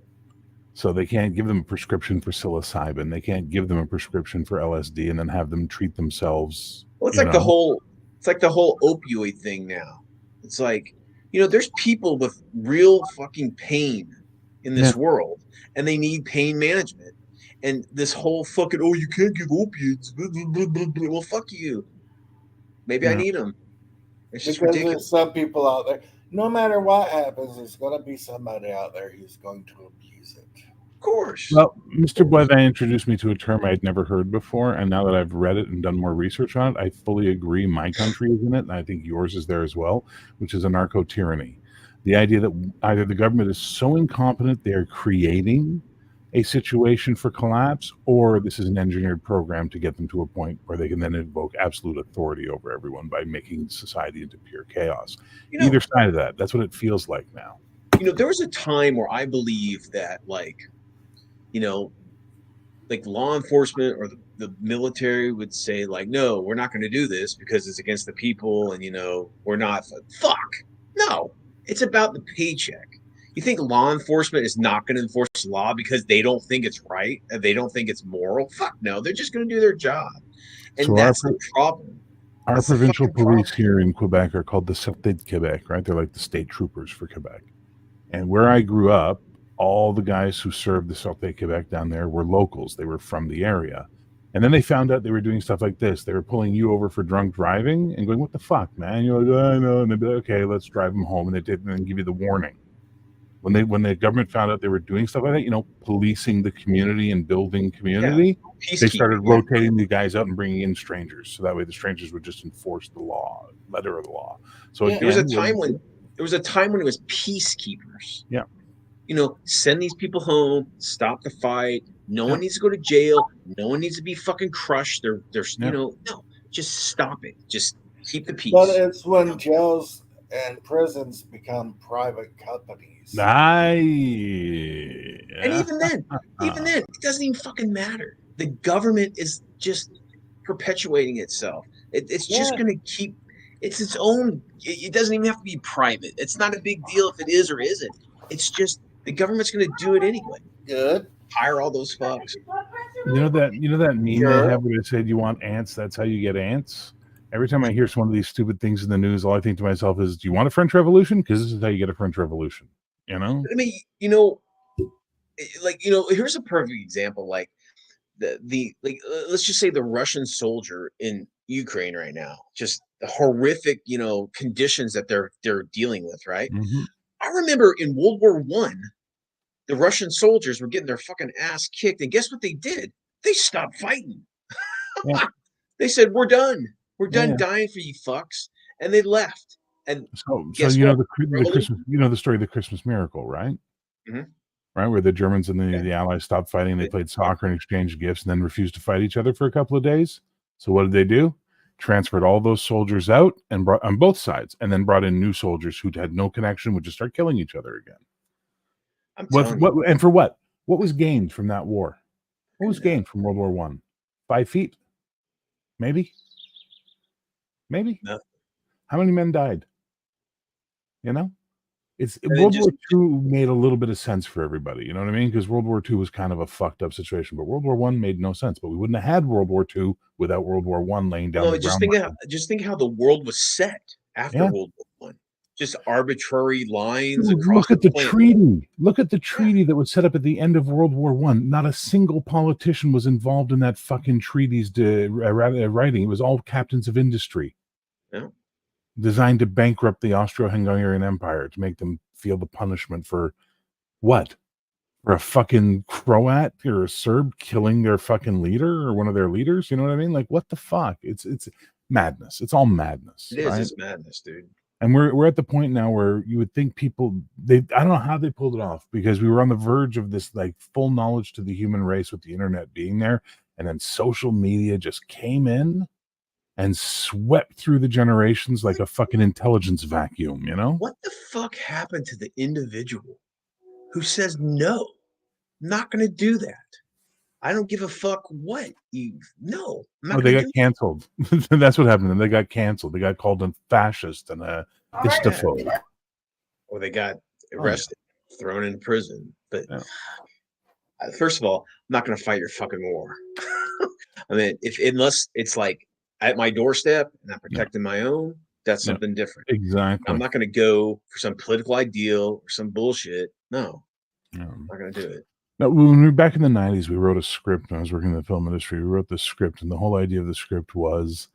Speaker 3: So they can't give them a prescription for psilocybin. They can't give them a prescription for LSD and then have them treat themselves.
Speaker 2: Well, it's
Speaker 3: you
Speaker 2: like the
Speaker 3: know?
Speaker 2: whole opioid thing now. It's like, there's people with real fucking pain in this world, and they need pain management. And this whole fucking, you can't give opiates. Blah, blah, blah, blah, blah. Well, fuck you. Maybe I
Speaker 3: Yeah.
Speaker 2: need them. It's just
Speaker 1: Because
Speaker 2: ridiculous.
Speaker 1: there's some people out there, no matter what happens, there's going to be somebody out there who's going to abuse it.
Speaker 2: Of course.
Speaker 3: Well, Mr. Boivin introduced me to a term I'd never heard before, and now that I've read it and done more research on it, I fully agree my country is in it, and I think yours is there as well, which is anarcho-tyranny. The idea that either the government is so incompetent they are creating a situation for collapse, or this is an engineered program to get them to a point where they can then invoke absolute authority over everyone by making society into pure chaos. Either side of that, that's what it feels like now.
Speaker 2: There was a time where I believed that, like law enforcement or the military would say, like, no, we're not going to do this because it's against the people, and we're not. Fuck no, it's about the paycheck. You think law enforcement is not going to enforce law because they don't think it's right and they don't think it's moral? Fuck no, they're just going to do their job, and
Speaker 3: So
Speaker 2: that's the problem.
Speaker 3: Our
Speaker 2: That's the
Speaker 3: provincial
Speaker 2: fucking
Speaker 3: police
Speaker 2: problem.
Speaker 3: here in Quebec are called the Sûreté de Québec, right? They're like the state troopers for Quebec. And where I grew up, all the guys who served the Sûreté Québec down there were locals. They were from the area. And then they found out they were doing stuff like this. They were pulling you over for drunk driving and going, what the fuck, man? You're like, I know. And they'd be like, okay, let's drive them home. And they did, and then give you the warning. When the government found out they were doing stuff like that, policing the community and building community, they started rotating the guys out and bringing in strangers. So that way the strangers would just enforce the law, letter of the law. So
Speaker 2: there was a time when it was peacekeepers.
Speaker 3: Yeah.
Speaker 2: Send these people home, stop the fight. No one needs to go to jail. No one needs to be fucking crushed. No, just stop it. Just keep the peace.
Speaker 1: But it's when jails and prisons become private companies.
Speaker 2: And even then, it doesn't even fucking matter. The government is just perpetuating itself. It's just going to keep. It's its own. It doesn't even have to be private. It's not a big deal if it is or isn't. It's just the government's going to do it anyway.
Speaker 1: Good.
Speaker 2: Hire all those fucks.
Speaker 3: You know that meme they have where they said, "You want ants? That's how you get ants." Every time I hear one of these stupid things in the news, all I think to myself is, "Do you want a French Revolution? Because this is how you get a French Revolution."
Speaker 2: I mean, here's a perfect example. Like let's just say the Russian soldier in Ukraine right now, just the horrific, conditions that they're dealing with, right?
Speaker 3: Mm-hmm.
Speaker 2: I remember in World War I, the Russian soldiers were getting their fucking ass kicked, and guess what they did? They stopped fighting.
Speaker 3: Yeah.
Speaker 2: They said, "We're done. We're done dying for you fucks," and they left. And
Speaker 3: so the Christmas, the story of the Christmas Miracle, right?
Speaker 2: Mm-hmm.
Speaker 3: Right, where the Germans and the Allies stopped fighting, they played soccer and exchanged gifts, and then refused to fight each other for a couple of days. So what did they do? Transferred all those soldiers out and brought on both sides, and then brought in new soldiers who had no connection, would just start killing each other again. And for what? What was gained from that war? What was gained from World War I? 5 feet? Maybe.
Speaker 2: No.
Speaker 3: How many men died? World War II made a little bit of sense for everybody. You know what I mean? Because World War II was kind of a fucked up situation, but World War I made no sense. But we wouldn't have had World War II without World War I laying down the groundwork.
Speaker 2: Just think how the world was set after World War I. Just arbitrary lines across.
Speaker 3: Look at the treaty. Look at the treaty that was set up at the end of World War I. Not a single politician was involved in that fucking treaty's writing. It was all captains of industry.
Speaker 2: Yeah.
Speaker 3: Designed to bankrupt the Austro-Hungarian Empire, to make them feel the punishment for what? For a fucking Croat or a Serb killing their fucking leader or one of their leaders? You know what I mean? Like, what the fuck? It's madness. It's all madness.
Speaker 2: It is.
Speaker 3: Right?
Speaker 2: It's madness, dude.
Speaker 3: And we're at the point now where you would think people, I don't know how they pulled it off, because we were on the verge of this like full knowledge to the human race with the internet being there, and then social media just came in and swept through the generations like a fucking intelligence vacuum,
Speaker 2: What the fuck happened to the individual who says, no, I'm not going to do that? I don't give a fuck what you. No, I'm not
Speaker 3: Oh, they
Speaker 2: gonna
Speaker 3: got
Speaker 2: do
Speaker 3: canceled. That's what happened. They got canceled. They got called a fascist and a histophobe.
Speaker 2: it. Or they got arrested, thrown in prison. But
Speaker 3: Yeah.
Speaker 2: first of all, I'm not gonna fight your fucking war. I mean, unless it's like at my doorstep and I'm protecting my own, that's
Speaker 3: Yeah.
Speaker 2: something different.
Speaker 3: Exactly.
Speaker 2: I'm not going to go for some political ideal or some bullshit. No,
Speaker 3: Yeah.
Speaker 2: I'm not going to do it.
Speaker 3: Now, when we were back in the 90s, we wrote a script. When I was working in the film industry, we wrote this script, and the whole idea of the script was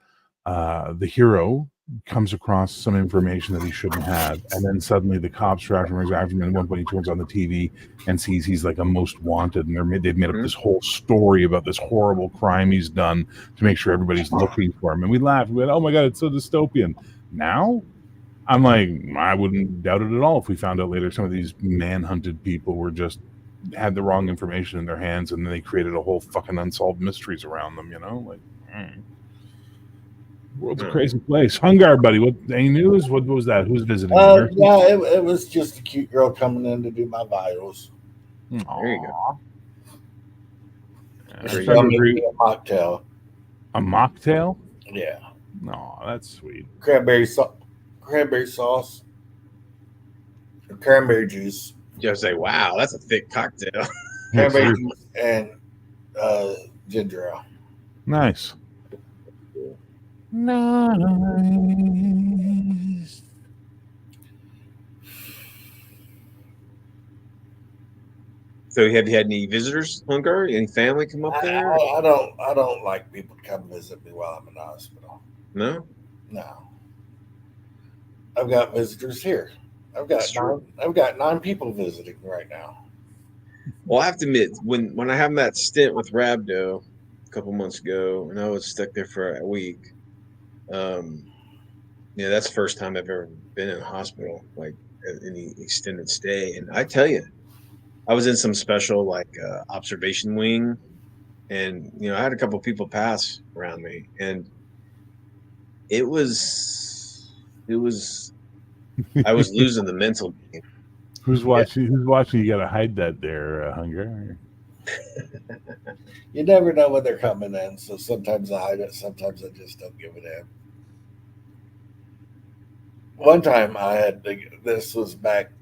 Speaker 3: the hero comes across some information that he shouldn't have, and then suddenly the cops are after him, and at one point he turns on the TV and sees he's like a most wanted, and they've made up this whole story about this horrible crime he's done to make sure everybody's looking for him. And we laughed. We went, "Oh my god, it's so dystopian." Now I'm like, I wouldn't doubt it at all if we found out later some of these manhunted people were just had the wrong information in their hands, and then they created a whole fucking unsolved mysteries around them. World's a crazy place. Hungar, buddy. What? Any news? What was that? Who's visiting?
Speaker 1: Yeah, it was just a cute girl coming in to do my vitals.
Speaker 2: There you go.
Speaker 1: She'll make me a mocktail.
Speaker 3: A mocktail?
Speaker 1: Yeah.
Speaker 3: No, that's sweet.
Speaker 1: Cranberry sauce, and cranberry juice.
Speaker 2: Just say, wow, that's a thick cocktail.
Speaker 1: Cranberry juice and ginger ale.
Speaker 3: Nice. Nice.
Speaker 2: So have you had any visitors, Hungar? Any family come up there?
Speaker 1: I don't like people to come visit me while I'm in the hospital.
Speaker 2: No?
Speaker 1: No. I've got visitors here. I've got 9 people visiting right now.
Speaker 2: Well, I have to admit, when I had that stint with Rhabdo a couple months ago, and I was stuck there for a week, that's the first time I've ever been in a hospital, like any extended stay. And I tell you, I was in some special observation wing, and I had a couple people pass around me, and it was I was losing the mental game.
Speaker 3: Who's watching? Who's watching? You got to hide that there, Hunger.
Speaker 1: You never know when they're coming in, so sometimes I hide it, sometimes I just don't give it in. One time this was back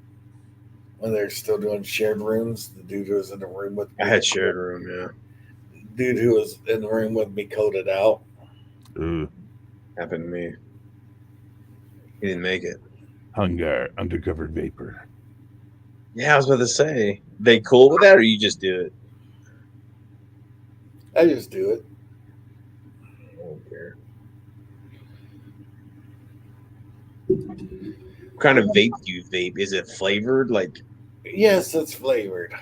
Speaker 1: when they're still doing shared rooms. The dude who was in the room with me.
Speaker 2: I had shared room, yeah.
Speaker 1: Dude who was in the room with me coded out.
Speaker 2: Happened to me. He didn't make it.
Speaker 3: Hunger, undercover vapor.
Speaker 2: Yeah, I was about to say, they cool with that, or you just do it?
Speaker 1: I just do it.
Speaker 2: I don't care. What kind of vape do you vape? Is it flavored?
Speaker 1: Yes, it's flavored.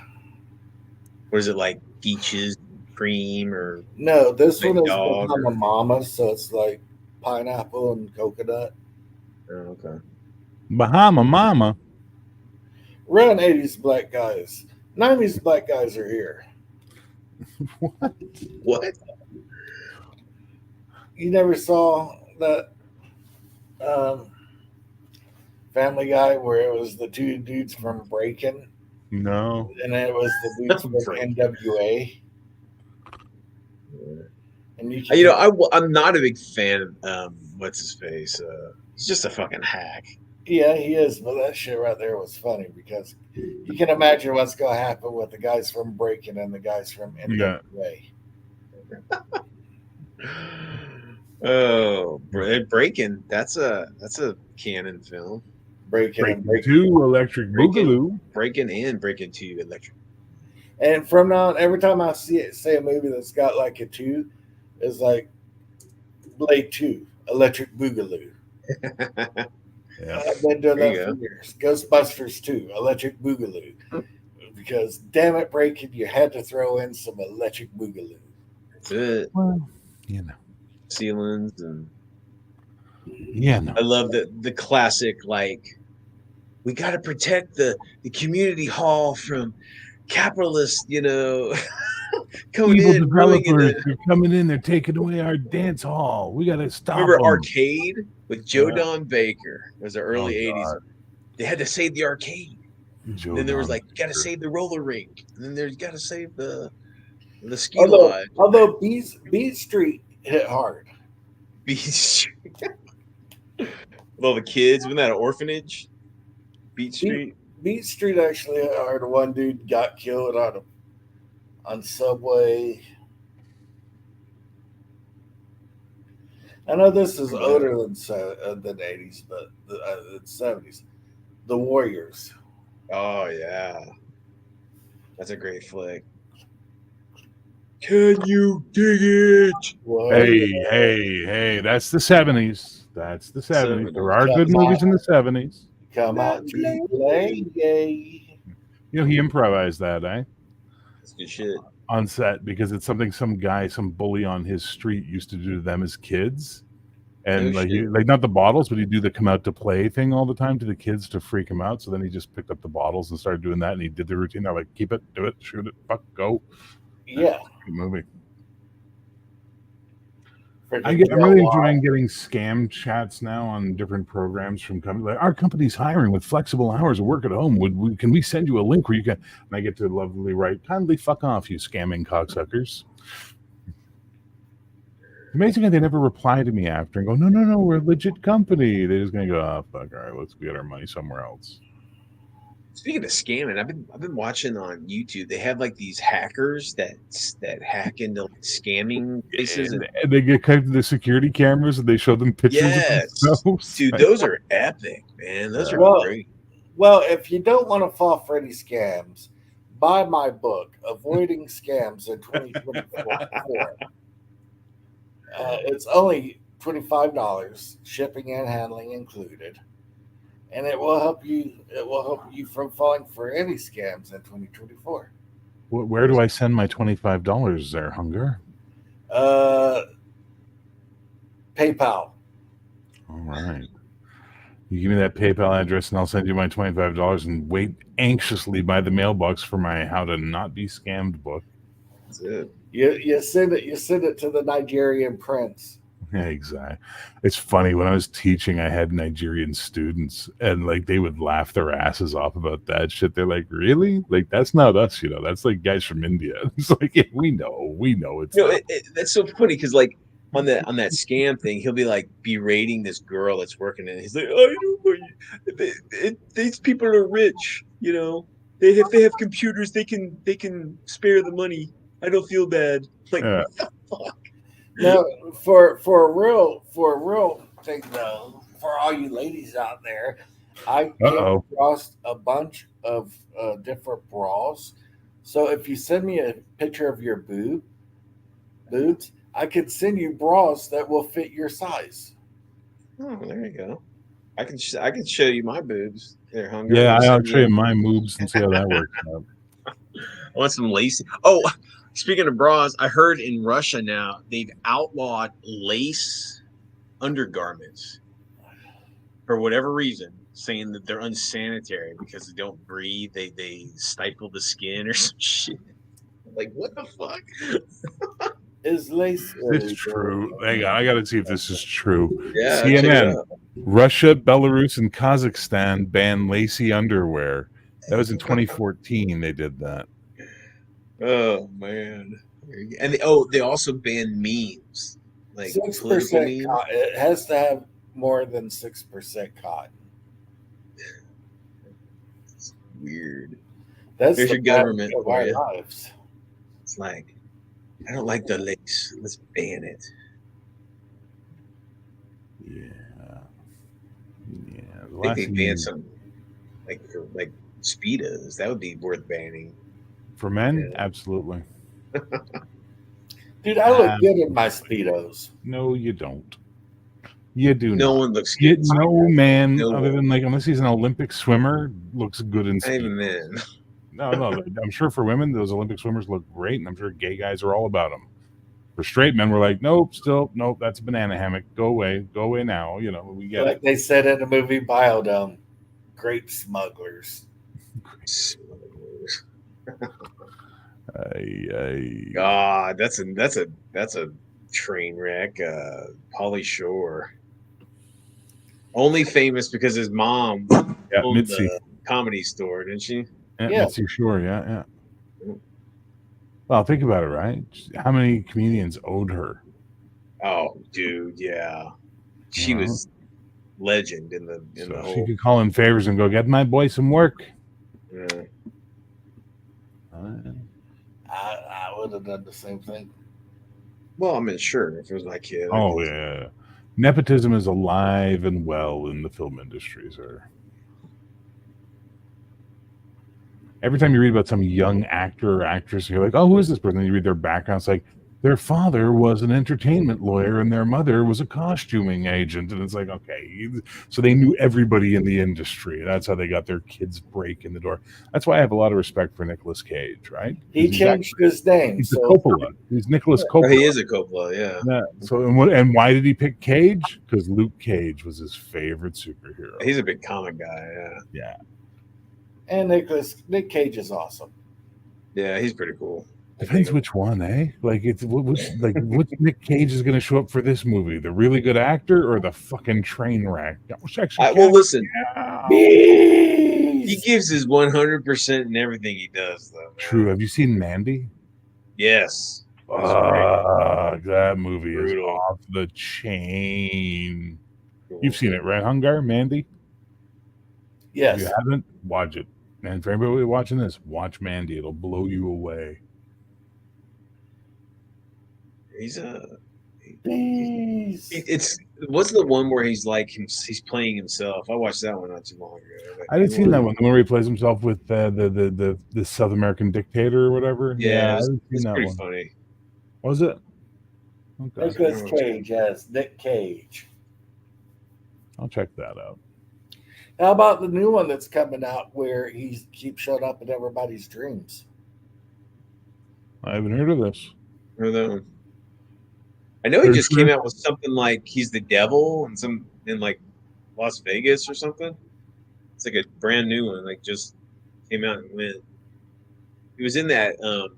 Speaker 2: Or is it like peaches, cream, or
Speaker 1: no? This one is
Speaker 2: dog
Speaker 1: Bahama Mama, so it's like pineapple and coconut.
Speaker 2: Oh, okay.
Speaker 3: Bahama Mama.
Speaker 1: Run 80s black guys. 90s black guys are here.
Speaker 2: What?
Speaker 1: You never saw that Family Guy where it was the 2 dudes from Breakin'?
Speaker 3: No.
Speaker 1: And it was the dudes from NWA. And
Speaker 2: I'm not a big fan of what's his face. He's just a fucking hack.
Speaker 1: Yeah, he is, but that shit right there was funny because you can imagine what's going to happen with the guys from Breakin' and the guys from NWA.
Speaker 2: Oh, Breakin', that's a canon film.
Speaker 1: Breakin'
Speaker 3: 2, Electric Boogaloo.
Speaker 2: Breakin' and Breakin' 2, Electric.
Speaker 1: And from now on, every time I say a movie that's got like a 2, it's like Blade 2, Electric Boogaloo.
Speaker 3: Yeah.
Speaker 1: I've been doing that for years. Ghostbusters 2, Electric Boogaloo. Because damn it, Breakin', you had to throw in some Electric Boogaloo.
Speaker 2: That's it.
Speaker 3: Well,
Speaker 2: Ceilings and
Speaker 3: I
Speaker 2: love the classic, we got to protect the community hall from capitalists, coming
Speaker 3: evil
Speaker 2: in.
Speaker 3: Developers are coming in. They're taking away our dance hall. We got to stop.
Speaker 2: Remember
Speaker 3: them.
Speaker 2: Arcade with Joe Don Baker? It was the early 80s. They had to save the arcade. Then there was you got to save the roller rink. And then there's got to save the The ski lodge.
Speaker 1: Although Beat Street hit hard.
Speaker 2: Beach. Well, the kids, wasn't that an orphanage? Beach Street.
Speaker 1: Beat Street actually hit hard. One dude got killed on Subway. I know this is older than the 80s, but the 70s. The Warriors.
Speaker 2: Oh yeah, that's a great flick. Can you dig it?
Speaker 1: Well,
Speaker 3: Hey, that's the 70s. That's the 70s. There are good movies in the 70s.
Speaker 1: Come out to play.
Speaker 3: You know, he improvised that, eh?
Speaker 2: That's good shit.
Speaker 3: On set, because it's something some bully on his street used to do to them as kids. And
Speaker 2: No
Speaker 3: like,
Speaker 2: shit.
Speaker 3: like not the bottles, but he'd do the come out to play thing all the time to the kids to freak him out. So then he just picked up the bottles and started doing that. And he did the routine. They're like, keep it, do it, shoot it, fuck, go.
Speaker 1: Yeah.
Speaker 3: Good movie.
Speaker 1: Freaking
Speaker 3: I'm really
Speaker 1: Joe
Speaker 3: enjoying getting scam chats now on different programs from companies. Like, our company's hiring with flexible hours of work at home. Can we send you a link where you can? And I get to lovely write, kindly fuck off, you scamming cocksuckers. Amazing how they never reply to me after and go, no, we're a legit company. They're just gonna go, oh fuck, all right, let's get our money somewhere else.
Speaker 2: Speaking of scamming, I've been watching on YouTube. They have like these hackers that hack into like scamming places.
Speaker 3: And they get connected to the security cameras and they show them pictures
Speaker 2: Yes.
Speaker 3: of themselves.
Speaker 2: Dude, those are epic, man. Those are
Speaker 1: Well,
Speaker 2: great.
Speaker 1: Well, if you don't want to fall for any scams, buy my book, Avoiding Scams in 2024. It's only $25, shipping and handling included, and it will help you. It will help you from falling for any scams in 2024.
Speaker 3: Where do I send my $25 there, Hunger?
Speaker 1: PayPal.
Speaker 3: All right. You give me that PayPal address and I'll send you my $25 and wait anxiously by the mailbox for my How to Not Be Scammed book.
Speaker 2: That's it.
Speaker 1: You send it to the Nigerian prince.
Speaker 3: Yeah, exactly. It's funny, when I was teaching, I had Nigerian students and like they would laugh their asses off about that shit. They're like, really? Like, that's not us, you know, that's like guys from India. It's like, yeah, we know it's
Speaker 2: No, that's so funny because like on that scam thing, he'll be like berating this girl that's working in. He's like, "I don't know, these people are rich, you know. They have computers. They can spare the money. I don't feel bad." Like, what the fuck?
Speaker 1: Now, for a real thing though, for all you ladies out there, I came across a bunch of different bras. So if you send me a picture of your boobs, I could send you bras that will fit your size.
Speaker 2: Oh, there you go. I can show you my boobs. They're hungry.
Speaker 3: Yeah, I'll show you my moves and see how that works out.
Speaker 2: I want some lacy. Oh, speaking of bras, I heard in Russia now they've outlawed lace undergarments for whatever reason, saying that they're unsanitary because they don't breathe. They stifle the skin or some shit. Like, what the fuck?
Speaker 1: Is lace?
Speaker 3: It's true. Hang on, I got to see if this is true.
Speaker 2: Yeah,
Speaker 3: CNN, Russia, Belarus, and Kazakhstan ban lacy underwear. That was in 2014. They did that.
Speaker 2: Oh man! And they also banned memes, like
Speaker 1: 6% cotton. It has to have more than 6% cotton.
Speaker 2: It's weird.
Speaker 1: That's
Speaker 2: There's your government
Speaker 1: of our lives.
Speaker 2: It's like, I don't like the lace. Let's ban it.
Speaker 3: Yeah.
Speaker 2: I think they banned some, like Speedos. That would be worth banning.
Speaker 3: For men, absolutely.
Speaker 1: Dude, I look good in my Speedos.
Speaker 3: No, you don't. You do
Speaker 2: no
Speaker 3: not.
Speaker 2: One looks good.
Speaker 3: No man,
Speaker 2: no
Speaker 3: other
Speaker 2: one.
Speaker 3: than like, unless he's an Olympic swimmer, looks good in Speedos.
Speaker 2: Amen.
Speaker 3: No. I'm sure for women, those Olympic swimmers look great, and I'm sure gay guys are all about them. For straight men, we're like, nope, that's a banana hammock. Go away now. You know, we get
Speaker 1: like
Speaker 3: it.
Speaker 1: They said in the movie Biodome, grape smugglers.
Speaker 2: God, that's a train wreck. Pauly Shore, only famous because his mom owned
Speaker 3: Mitzi.
Speaker 2: the Comedy Store, didn't she?
Speaker 3: Yeah. Mitzi Shore, yeah. Well, think about it, right? How many comedians owed her?
Speaker 2: Oh, dude, yeah. She
Speaker 3: You know?
Speaker 2: was legend in the
Speaker 3: So she
Speaker 2: whole.
Speaker 3: could call in favors and go get my boy some work.
Speaker 2: Yeah.
Speaker 1: I would have done the same thing.
Speaker 2: Well, I mean, sure, if it was my kid.
Speaker 3: Oh yeah, nepotism is alive and well in the film industry, sir. Every time you read about some young actor or actress, you're like, "Oh, who is this person?" And you read their background. It's like their father was an entertainment lawyer and their mother was a costuming agent, and it's like, okay, so they knew everybody in the industry. That's how they got their kids' break in the door. That's why I have a lot of respect for Nicolas Cage, right?
Speaker 1: He changed his name.
Speaker 3: He's
Speaker 1: So
Speaker 3: a Coppola. He's Nicholas
Speaker 2: Oh,
Speaker 3: Coppola.
Speaker 2: he is a Coppola, yeah.
Speaker 3: Yeah. So and why did he pick Cage? Because Luke Cage was his favorite superhero.
Speaker 2: He's a big comic guy, yeah.
Speaker 3: Yeah.
Speaker 1: and Nick Cage is awesome.
Speaker 2: Yeah, he's pretty cool.
Speaker 3: Depends which one, eh? Like it's which Nick Cage is going to show up for this movie? The really good actor or the fucking train wreck?
Speaker 2: Well, listen,
Speaker 3: Yeah.
Speaker 2: he gives his 100% in everything he does, though. Man.
Speaker 3: True. Have you seen Mandy?
Speaker 2: Yes. That
Speaker 3: That movie
Speaker 2: Brutal.
Speaker 3: is off the chain.
Speaker 2: cool.
Speaker 3: You've seen it, right, Hungar? Mandy?
Speaker 1: Yes.
Speaker 3: If you haven't, watch it. And for everybody watching this, watch Mandy. It'll blow you away.
Speaker 2: He's
Speaker 1: Please.
Speaker 2: it's what's the one where he's like he's playing himself? I watched that one not too long ago.
Speaker 3: I didn't see that one. The one where he plays himself with the South American dictator or whatever.
Speaker 2: Yeah,
Speaker 3: I didn't see
Speaker 2: it's
Speaker 3: that
Speaker 2: pretty
Speaker 3: one.
Speaker 2: funny.
Speaker 3: Was it? Okay.
Speaker 1: Nicolas Cage as Nick Cage.
Speaker 3: I'll check that out.
Speaker 1: How about the new one that's coming out where he keeps showing up in everybody's dreams?
Speaker 3: I haven't heard of this.
Speaker 2: Or that one. I know he just came out with something like he's the devil in like Las Vegas or something. It's like a brand new one, like just came out and went. He was in that the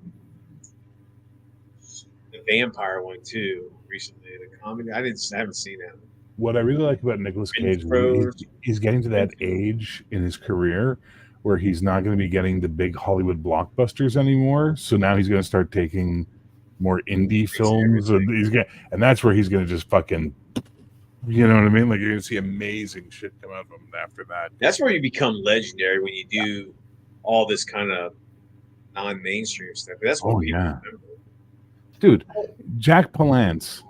Speaker 2: vampire one too recently. The comedy. I haven't seen that.
Speaker 3: What I really like about Nicolas Cage
Speaker 2: Intros.
Speaker 3: is he's getting to that age in his career where he's not going to be getting the big Hollywood blockbusters anymore. So now he's going to start taking more indie films, and that's where he's going to just fucking, you know what I mean? Like you're going to see amazing shit come out of him after that.
Speaker 2: That's where you become legendary when you do all this kind of non-mainstream stuff. That's what people remember.
Speaker 3: Dude, Jack Palance,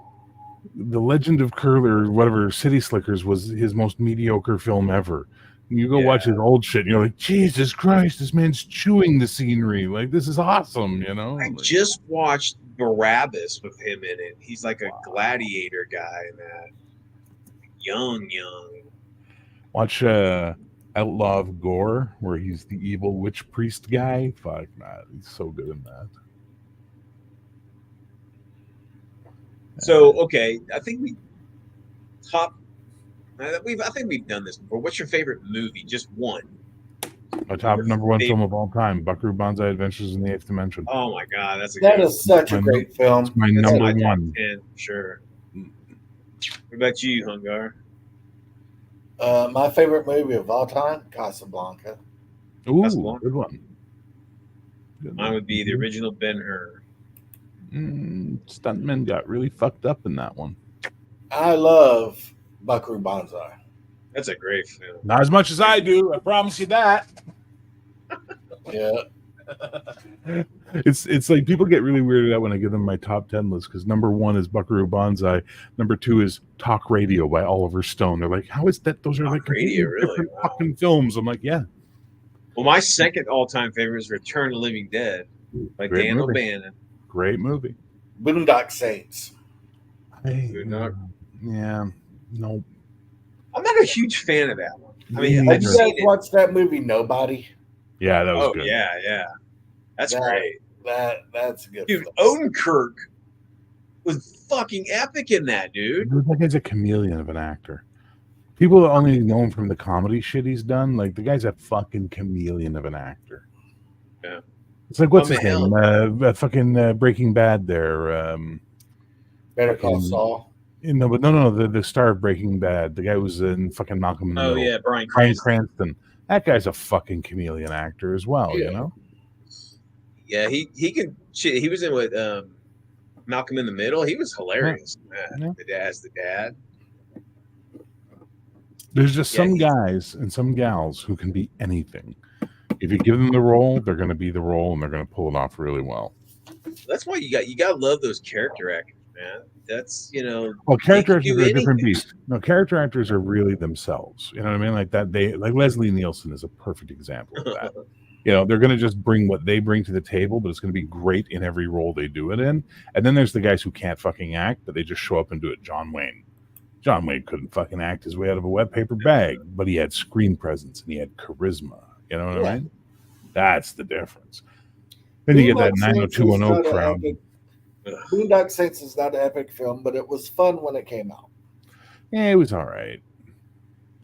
Speaker 3: The Legend of Curler, whatever, City Slickers was his most mediocre film ever. You go watch his old shit, and you're like, Jesus Christ, this man's chewing the scenery. Like, this is awesome, you know?
Speaker 2: I just watched Barabbas with him in it. He's like a gladiator guy in that. Young.
Speaker 3: Watch Outlaw of Gore, where he's the evil witch priest guy. Fuck, man, he's so good in that.
Speaker 2: So, okay, I think we've done this before. What's your favorite movie? Just one.
Speaker 3: My top number one film of all time, Buckaroo Banzai Adventures in the Eighth Dimension.
Speaker 2: Oh my God,
Speaker 1: that is such a great film.
Speaker 3: It's my number one.
Speaker 2: Top 10, sure. What about you, Hungar?
Speaker 1: My favorite movie of all time, Casablanca.
Speaker 3: Ooh,
Speaker 2: Casablanca.
Speaker 3: good one.
Speaker 2: Mine would be the original Ben-Hur.
Speaker 3: Stuntmen got really fucked up in that one.
Speaker 1: I love Buckaroo Banzai.
Speaker 2: That's a great film.
Speaker 3: Not as much as I do. I promise you that.
Speaker 1: Yeah.
Speaker 3: It's like people get really weirded out when I give them my top 10 list because number one is Buckaroo Banzai. Number two is Talk Radio by Oliver Stone. They're like, how is that? Those are
Speaker 2: Talk
Speaker 3: like
Speaker 2: Radio, really?
Speaker 3: different
Speaker 2: Wow.
Speaker 3: fucking films. I'm like, yeah.
Speaker 2: Well, my second all-time favorite is Return of the Living Dead by
Speaker 3: Great
Speaker 2: Dan
Speaker 3: movie.
Speaker 2: O'Bannon.
Speaker 3: Great movie.
Speaker 1: Boondock Saints.
Speaker 2: Boondock.
Speaker 3: Yeah. No.
Speaker 2: I'm not a huge fan of that one. I mean,
Speaker 3: Me
Speaker 2: I've
Speaker 1: Have you
Speaker 3: neither.
Speaker 1: guys
Speaker 2: seen it.
Speaker 1: watched that movie Nobody?
Speaker 3: Yeah, that was
Speaker 2: Oh
Speaker 3: good.
Speaker 2: yeah, that's
Speaker 1: That-
Speaker 2: great,
Speaker 1: That's a good.
Speaker 2: dude.
Speaker 1: film.
Speaker 2: Odenkirk was fucking epic in that, dude.
Speaker 3: That guy's a chameleon of an actor. People only know him from the comedy shit he's done. Like the guy's a fucking chameleon of an actor.
Speaker 2: Yeah.
Speaker 3: It's like what's
Speaker 2: Oh,
Speaker 3: his name? Fucking Breaking Bad. There.
Speaker 1: Better Call
Speaker 3: fucking-
Speaker 1: Saul.
Speaker 3: No. The star of Breaking Bad. The guy who was in fucking Malcolm in the
Speaker 2: Oh
Speaker 3: Middle.
Speaker 2: yeah, Bryan
Speaker 3: Bryan
Speaker 2: Cranston.
Speaker 3: Cranston. That guy's a fucking chameleon actor as well.
Speaker 1: Yeah.
Speaker 3: You know.
Speaker 2: Yeah, he can. Shit, he was in with Malcolm in the Middle. He was hilarious.
Speaker 3: Yeah.
Speaker 2: The dad's the dad.
Speaker 3: There's just
Speaker 2: Yeah,
Speaker 3: some guys and some gals who can be anything. If you give them the role, they're going to be the role, and they're going to pull it off really well.
Speaker 2: that's why you got to love those character actors, man. That's
Speaker 3: Well,
Speaker 2: they
Speaker 3: character
Speaker 2: can
Speaker 3: actors
Speaker 2: do
Speaker 3: are a different
Speaker 2: anything.
Speaker 3: beast. No, character actors are really themselves. You know what I mean? Like that. Like Leslie Nielsen is a perfect example of that. They're going to just bring what they bring to the table, but it's going to be great in every role they do it in. And then there's the guys who can't fucking act, but they just show up and do it. John Wayne couldn't fucking act his way out of a wet paper bag, but he had screen presence and he had charisma. You know what I mean? That's the difference. Then you get that 90210 crowd.
Speaker 1: Boondock Saints is not an epic film, but it was fun when it came out.
Speaker 3: Yeah, it was all right.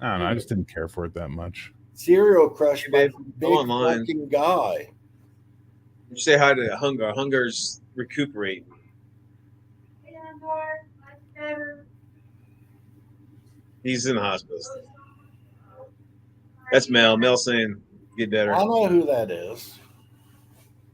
Speaker 3: I don't know. I just didn't care for it that much.
Speaker 1: Serial Crush by
Speaker 2: Hey,
Speaker 1: some
Speaker 2: go
Speaker 1: big
Speaker 2: online.
Speaker 1: fucking guy.
Speaker 2: You say hi to Hunger. Hunger's recuperate. He's in the hospital. That's Mel. Mel saying, "Get better."
Speaker 1: I know who that is.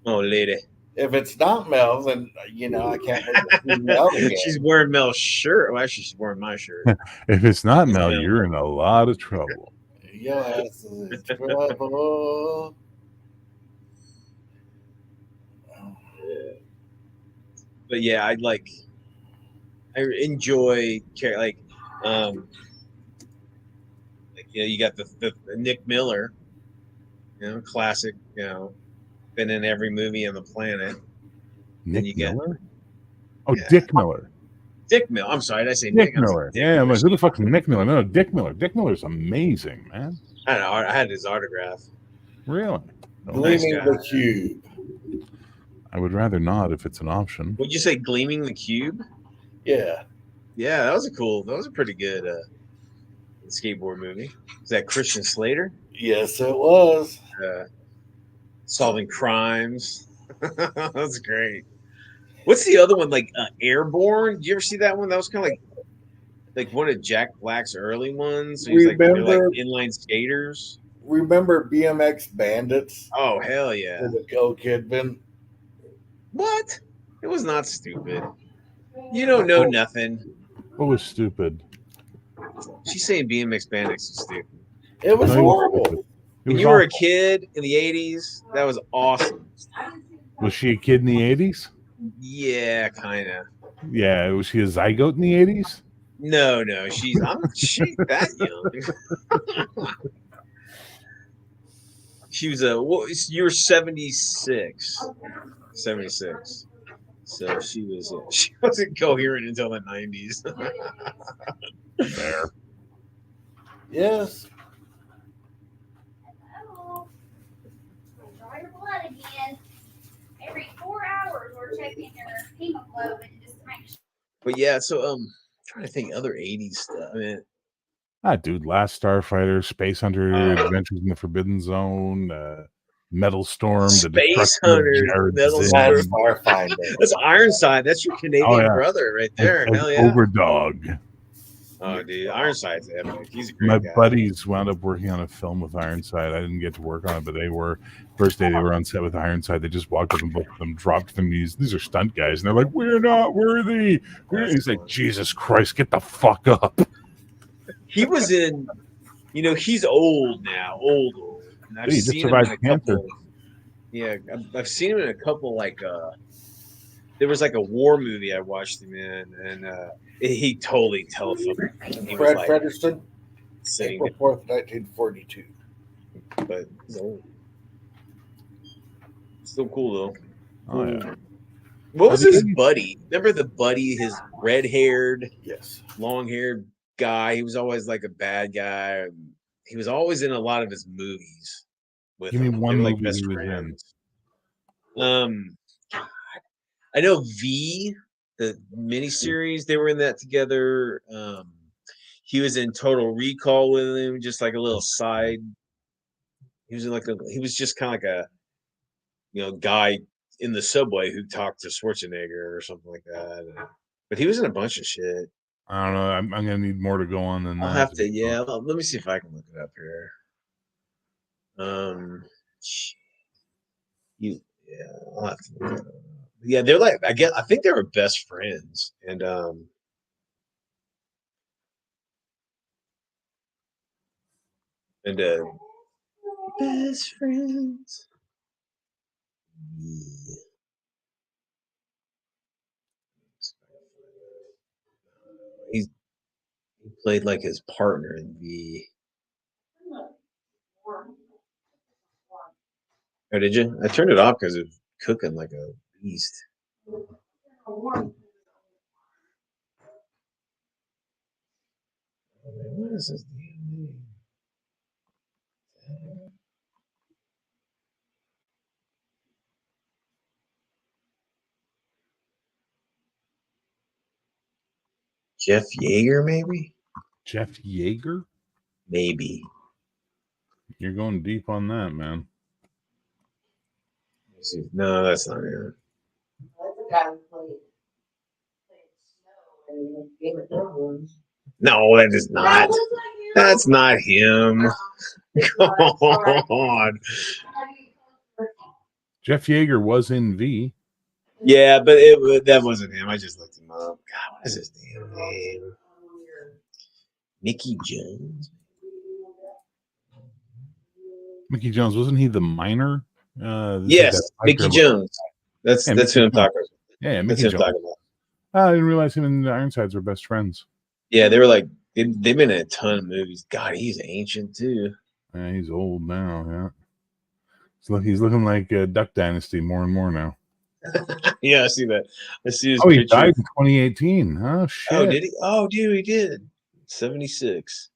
Speaker 2: Oh, lady.
Speaker 1: If it's not Mel, then I can't wait to see Mel again.
Speaker 2: She's wearing Mel's shirt. Well, actually, she's wearing my shirt.
Speaker 3: If it's not Mel,
Speaker 2: Mel.
Speaker 3: you're in a lot of trouble.
Speaker 1: Your ass is in trouble.
Speaker 2: But yeah, I enjoy you got the Nick Miller, classic, been in every movie on the planet.
Speaker 3: Nick
Speaker 2: you
Speaker 3: Miller? Oh,
Speaker 2: Yeah.
Speaker 3: Dick Miller.
Speaker 2: Dick Miller. I'm sorry, did I say
Speaker 3: Nick
Speaker 2: I'm
Speaker 3: Miller.
Speaker 2: saying
Speaker 3: Yeah, I'm like, who the fuck's Nick Miller? No, Dick Miller. Dick Miller's amazing, man.
Speaker 2: I don't know. I had his autograph.
Speaker 3: Really?
Speaker 1: Gleaming
Speaker 2: guy.
Speaker 1: the Cube.
Speaker 3: I would rather not if it's an option.
Speaker 2: Would you say Gleaming the Cube?
Speaker 1: Yeah.
Speaker 2: Yeah, that was a pretty good skateboard movie. Is that Christian Slater?
Speaker 1: Yes, it was.
Speaker 2: Solving crimes. That's great. What's the other one? Like Airborne? Did you ever see that one? That was kind of like one of Jack Black's early ones. So they're like inline skaters.
Speaker 1: Remember BMX Bandits?
Speaker 2: Oh hell yeah!
Speaker 1: With Nicole Kidman.
Speaker 2: What? It was not stupid. You don't know nothing.
Speaker 3: What was stupid?
Speaker 2: She's saying BMX Bandits is stupid.
Speaker 1: It was horrible.
Speaker 2: When you were a kid in the 80s, that was awesome.
Speaker 3: Was she a kid in the 80s?
Speaker 2: Yeah, kind of.
Speaker 3: Yeah, was she a zygote in the 80s?
Speaker 2: No, she's that young. She was you were 76. 76. So she wasn't coherent until the 90s.
Speaker 3: Fair.
Speaker 1: Yes.
Speaker 4: Draw your blood again. Every 4 hours we're checking your hemoglobin just to make sure.
Speaker 2: But yeah, so I'm trying to think other 80s stuff. I mean,
Speaker 3: dude, Last Starfighter, Space Hunter, Adventures in the Forbidden Zone, Metal Storm,
Speaker 2: Space Hunter, Metal Storm.
Speaker 1: Starfighter.
Speaker 2: That's Ironside. That's your Canadian brother right there. Hell yeah.
Speaker 3: Overdog.
Speaker 2: Oh, dude, Ironside's epic. He's a great
Speaker 3: My
Speaker 2: guy.
Speaker 3: buddies wound up working on a film with Ironside. I didn't get to work on it, but they were. First day they were on set with Ironside, they just walked up and both of them dropped them. These are stunt guys, and they're like, "We're not worthy." He's like, "Jesus Christ, get the fuck up."
Speaker 2: He was in, he's old now, old. And I've
Speaker 3: He just
Speaker 2: seen him in
Speaker 3: survived
Speaker 2: a
Speaker 3: cancer.
Speaker 2: couple. Yeah, I've seen him in a couple there was like a war movie I watched him in, and he totally telephoned. He
Speaker 1: Fred
Speaker 2: was
Speaker 1: Frederiksen,
Speaker 2: singing,
Speaker 1: April 4th, 1942.
Speaker 2: but he's old. Still cool though.
Speaker 3: Oh yeah.
Speaker 2: What was his buddy? Remember the buddy, his red-haired,
Speaker 1: Yes.
Speaker 2: long-haired guy? He was always like a bad guy. He was always in a lot of his movies. With
Speaker 3: Give me
Speaker 2: him.
Speaker 3: one
Speaker 2: They were
Speaker 3: movie he was
Speaker 2: friends. I know V, the miniseries. They were in that together. He was in Total Recall with him, just like a little side. He was he was just kind of like a guy in the subway who talked to Schwarzenegger or something like that. But he was in a bunch of shit.
Speaker 3: I don't know. I'm gonna need more to go on than that.
Speaker 2: I'll have to. Yeah, let me see if I can look it up here. Yeah, I'll have to look that up. Yeah, they're like I think they were best friends, and best friends. Yeah. He played like his partner in the. Oh, did you? I turned it off because it's cooking like a beast. Oh, man, what is his damn name? Jeff Yeager, maybe?
Speaker 3: Jeff Yeager?
Speaker 2: Maybe.
Speaker 3: You're going deep on that, man.
Speaker 2: Let's see. No, that's not him.
Speaker 5: That's the guy who played Snow in Game of Thrones.
Speaker 2: No, that is not. That's not him. God.
Speaker 3: Jeff Yeager was in V.
Speaker 2: Yeah, but that wasn't him. I just looked him up. God, what is his damn name? Mickey Jones.
Speaker 3: Mickey Jones, wasn't he the miner?
Speaker 2: Yes, Mickey Jones. That's who I'm talking about.
Speaker 3: Yeah,
Speaker 2: That's
Speaker 3: Mickey
Speaker 2: who I'm
Speaker 3: Jones.
Speaker 2: talking about.
Speaker 3: I didn't realize him and the Ironsides were best friends.
Speaker 2: Yeah, they were like they've been in a ton of movies. God, he's ancient too.
Speaker 3: Yeah, he's old now. Yeah, so he's looking like Duck Dynasty more and more now.
Speaker 2: Yeah, I see that. I see his
Speaker 3: Oh, he
Speaker 2: picture.
Speaker 3: died in 2018. Oh shit!
Speaker 2: Oh, did he? Oh, dude, he did. 76.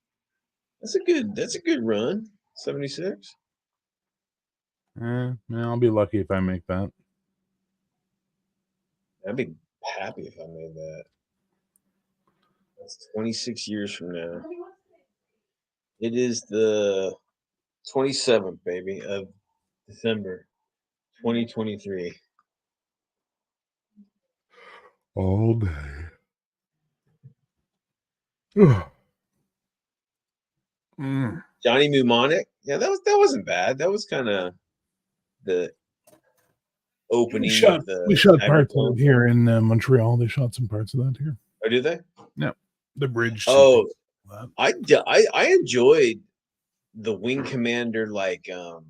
Speaker 2: That's a good run. 76.
Speaker 3: Man, I'll be lucky if I make that.
Speaker 2: I'd be happy if I made that. That's 26 years from now. It is the 27th, baby, of December 2023.
Speaker 3: All day. Ugh.
Speaker 2: Johnny Mnemonic. Yeah, that wasn't bad. That was kind of the opening.
Speaker 3: We shot
Speaker 2: Cyberpunk.
Speaker 3: parts of it here in Montreal. They shot some parts of that here.
Speaker 2: Oh, did they?
Speaker 3: The bridge.
Speaker 2: Oh,
Speaker 3: sequence.
Speaker 2: I enjoyed the Wing Commander, like the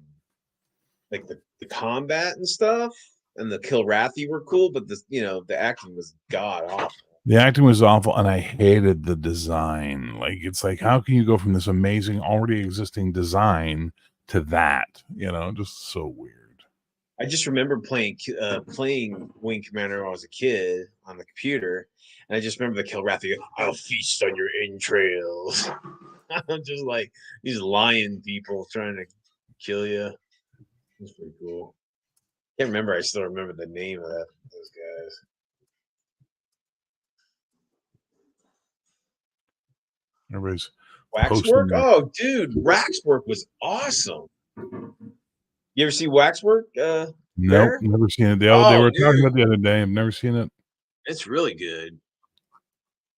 Speaker 2: combat and stuff, and the Kilrathi were cool, but the acting was god awful.
Speaker 3: The acting was awful, and I hated the design. Like, it's like, how can you go from this amazing, already existing design to that? Just so weird.
Speaker 2: I just remember playing Wing Commander when I was a kid on the computer, and I just remember the Kilrathi. I'll feast on your entrails. Just like these lion people trying to kill you. That's pretty cool. Can't remember. I still remember the name of those guys.
Speaker 3: Everybody's
Speaker 2: Waxwork?
Speaker 3: posting
Speaker 2: Oh, dude, Waxwork was awesome. You ever see Waxwork?
Speaker 3: Nope,
Speaker 2: there?
Speaker 3: never seen it. They
Speaker 2: Oh,
Speaker 3: were
Speaker 2: dude.
Speaker 3: talking about the other day. I've never seen it.
Speaker 2: It's really good.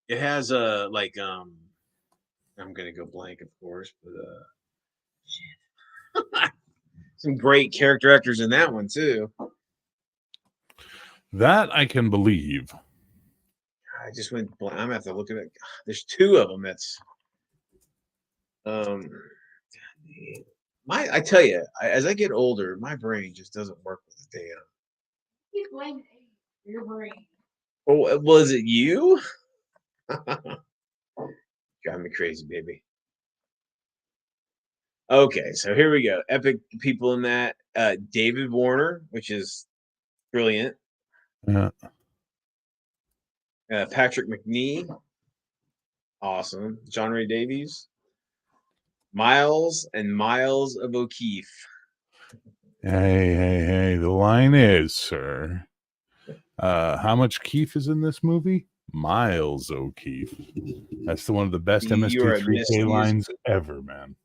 Speaker 2: It has I'm gonna go blank, of course, but some great character actors in that one too.
Speaker 3: That I can believe.
Speaker 2: I just went blank. I'm gonna have to look at it. There's two of them. That's I tell you, as I get older, my brain just doesn't work with the damn.
Speaker 4: You blame your brain.
Speaker 2: Oh, was it you? Drive me crazy, baby. Okay, so here we go. Epic people in that. David Warner, which is brilliant.
Speaker 3: Yeah.
Speaker 2: Patrick McNee, awesome. John Ray Davies. Miles of O'Keefe.
Speaker 3: Hey. The line is, sir. How much Keefe is in this movie? Miles O'Keefe. That's one of the best
Speaker 2: You are a
Speaker 3: MST3K lines ever, man.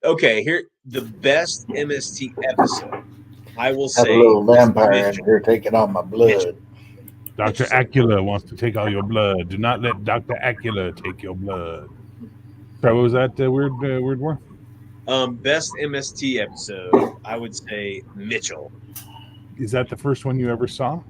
Speaker 2: Okay, here the best MST episode. I will
Speaker 1: Have
Speaker 2: say
Speaker 1: a little vampire in
Speaker 2: Mitchell.
Speaker 1: here taking all my blood.
Speaker 3: Dr. Acula wants to take all your blood. Do not let Dr. Acula take your blood. Sorry, what was that weird word?
Speaker 2: Best MST episode, I would say Mitchell.
Speaker 3: Is that the first one you ever saw?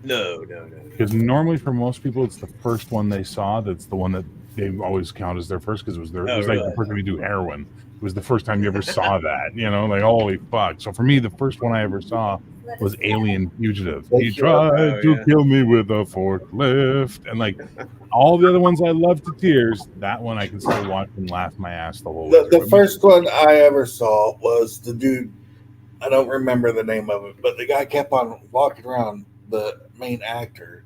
Speaker 2: No.
Speaker 3: Because normally for most people, it's the first one they saw that's the one that they always count as their first, because it was like
Speaker 2: really?
Speaker 3: the first time you do heroin. It was the first time you ever saw that, like holy fuck. So for me, the first one I ever saw was Alien Fugitive. He tried to kill me with a forklift, and like all the other ones I love to tears. That one I can still watch and laugh my ass the whole way.
Speaker 1: The first one I ever saw was the dude. I don't remember the name of it, but the guy kept on walking around the main actor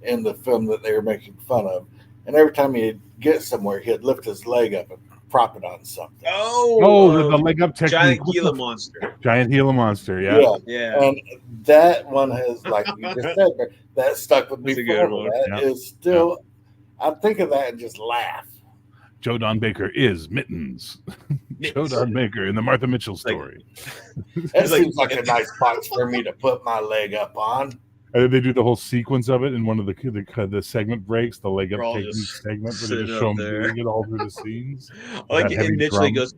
Speaker 1: in the film that they were making fun of, and every time he'd get somewhere, he'd lift his leg up and prop it on something.
Speaker 3: The leg up technique.
Speaker 2: Giant Gila monster.
Speaker 3: Giant Gila monster. Yeah.
Speaker 1: And that one has, like you just said, that stuck with me
Speaker 2: That's a good
Speaker 1: forever.
Speaker 2: one.
Speaker 1: That is still, I think of that and just laugh.
Speaker 3: Joe Don Baker is Mittens. Joe Don Baker in the Martha Mitchell story.
Speaker 1: That seems like a nice box for me to put my leg up on.
Speaker 3: And then they do the whole sequence of it in one of the segment breaks, the leg up technique segment, where they just show them doing it all through the scenes.
Speaker 2: Like initially goes,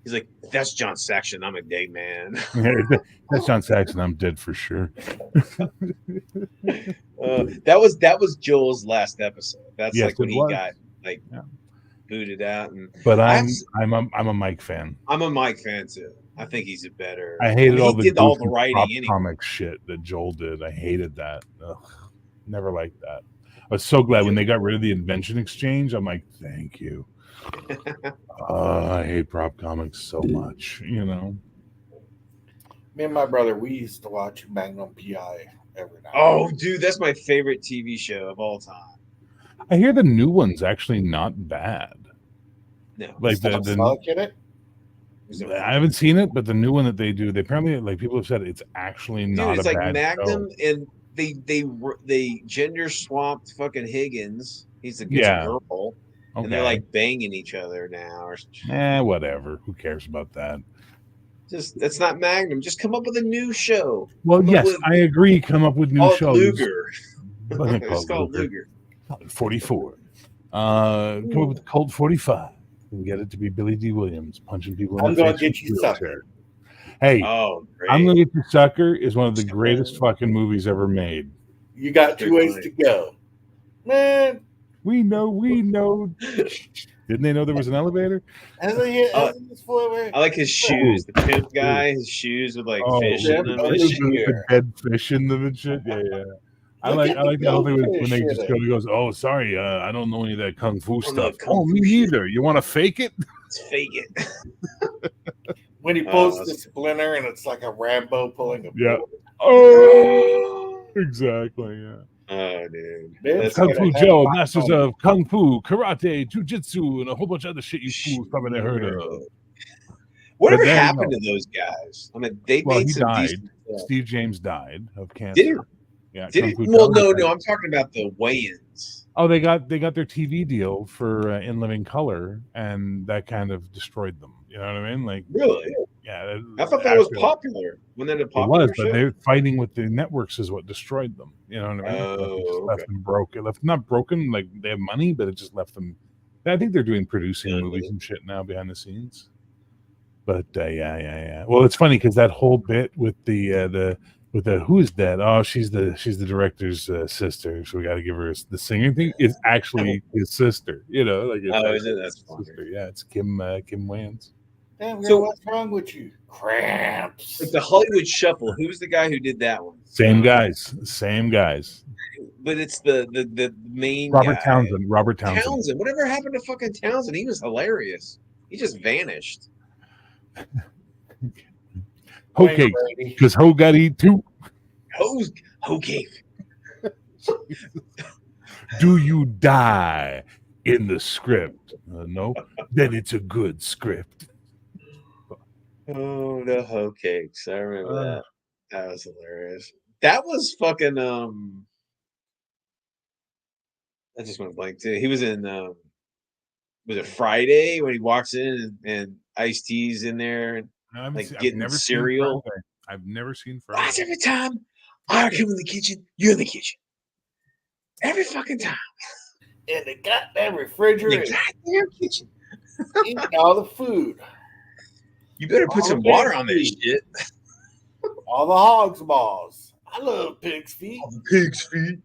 Speaker 2: he's like, "That's John Saxon. I'm a dead man."
Speaker 3: That's John Saxon. I'm dead for sure.
Speaker 2: That was Joel's last episode. That's
Speaker 3: Yes,
Speaker 2: like when
Speaker 3: it
Speaker 2: he
Speaker 3: was.
Speaker 2: got like booted out.
Speaker 3: But I'm a Mike fan.
Speaker 2: I'm a Mike fan too. I think he's a better.
Speaker 3: I hated all
Speaker 2: he did all the writing
Speaker 3: pop
Speaker 2: anyway.
Speaker 3: comic shit that Joel did. I hated that. Ugh, never liked that. I was so glad when they got rid of the invention exchange. I'm like, thank you. I hate prop comics so much.
Speaker 1: Me and my brother, we used to watch Magnum PI every night.
Speaker 2: Oh, dude, that's my favorite TV show of all time.
Speaker 3: I hear the new one's actually not bad.
Speaker 2: No,
Speaker 3: like I haven't seen it, but the new one that they do, they apparently, like, people have said it's actually not.
Speaker 2: Dude, it's
Speaker 3: a
Speaker 2: like
Speaker 3: bad
Speaker 2: Magnum,
Speaker 3: show.
Speaker 2: and they gender swapped fucking Higgins. He's a girl, and they're like banging each other now. Or
Speaker 3: whatever. Who cares about that?
Speaker 2: Just that's not Magnum. Just come up with a new show.
Speaker 3: Well, yes, I agree. Come up with new shows.
Speaker 2: Luger. It's called Luger.
Speaker 3: 44. Come up with Colt 45. And get it to be Billy D. Williams punching people in the face.
Speaker 1: I'm gonna get you Sucker.
Speaker 3: Hey,
Speaker 2: great.
Speaker 3: I'm gonna get you Sucker is one of the greatest fucking movies ever made.
Speaker 1: You got 2 ways to go, man.
Speaker 3: We know. Didn't they know there was an elevator?
Speaker 2: I like his shoes. The pimp guy, his shoes with like fish in them.
Speaker 3: The dead fish in them and shit. Yeah. I like the whole thing when they just go. He goes, "Oh, sorry, I don't know any of that kung fu stuff." Me neither. You want to fake it?
Speaker 2: Let's fake it.
Speaker 1: When he pulls the splinter and it's like a Rambo pulling a
Speaker 3: Oh, exactly. Yeah.
Speaker 2: Oh, dude.
Speaker 3: That's Kung Fu Joe, masters of Kung Fu, Karate, Jiu-Jitsu, and a whole bunch of other shit you fools probably never heard of.
Speaker 2: Whatever happened to those guys? I mean, they made some
Speaker 3: died.
Speaker 2: decent stuff.
Speaker 3: Steve James died of cancer.
Speaker 2: Did he?
Speaker 3: Yeah.
Speaker 2: Did he? Well, no. I'm talking about the weigh-ins.
Speaker 3: Oh, they got their TV deal for In Living Color, and that kind of destroyed them. You know what I mean? Like,
Speaker 2: really?
Speaker 3: Yeah.
Speaker 2: I thought that was popular. When that a popular
Speaker 3: it was, but they're fighting with the networks is what destroyed them. You know what I mean?
Speaker 2: Oh,
Speaker 3: left them broken. Not broken. Like they have money, but it just left them. I think they're doing producing movies and shit now behind the scenes. But yeah. Well, it's funny because that whole bit with the who is that? Oh, she's the director's sister. So we got to give her the singing thing. Is actually his sister. You know, like
Speaker 2: is it? That's
Speaker 3: sister. Yeah, it's Kim Wayans.
Speaker 1: Damn, girl, what's wrong with you? Cramps.
Speaker 2: Like the Hollywood Shuffle. Who's the guy who did that one?
Speaker 3: Same guys.
Speaker 2: But it's the main
Speaker 3: Robert
Speaker 2: guy.
Speaker 3: Townsend.
Speaker 2: Whatever happened to fucking Townsend? He was hilarious. He just vanished.
Speaker 3: Okay, because Ho got eat too.
Speaker 2: Okay.
Speaker 3: Do you die in the script? No, then it's a good script.
Speaker 2: Oh, the hoe cakes. I remember that. That was hilarious. That was fucking I just went blank too. He was in was it Friday when he walks in and Ice-T's in there getting cereal?
Speaker 3: I've never seen Friday.
Speaker 2: Watch every time I come in the kitchen, you're in the kitchen. Every fucking time.
Speaker 1: In the goddamn refrigerator.
Speaker 2: In the goddamn kitchen.
Speaker 1: Eating all the food.
Speaker 2: You better put some water on that shit.
Speaker 1: All the hog's balls. I love pig's feet.
Speaker 2: The pig's feet.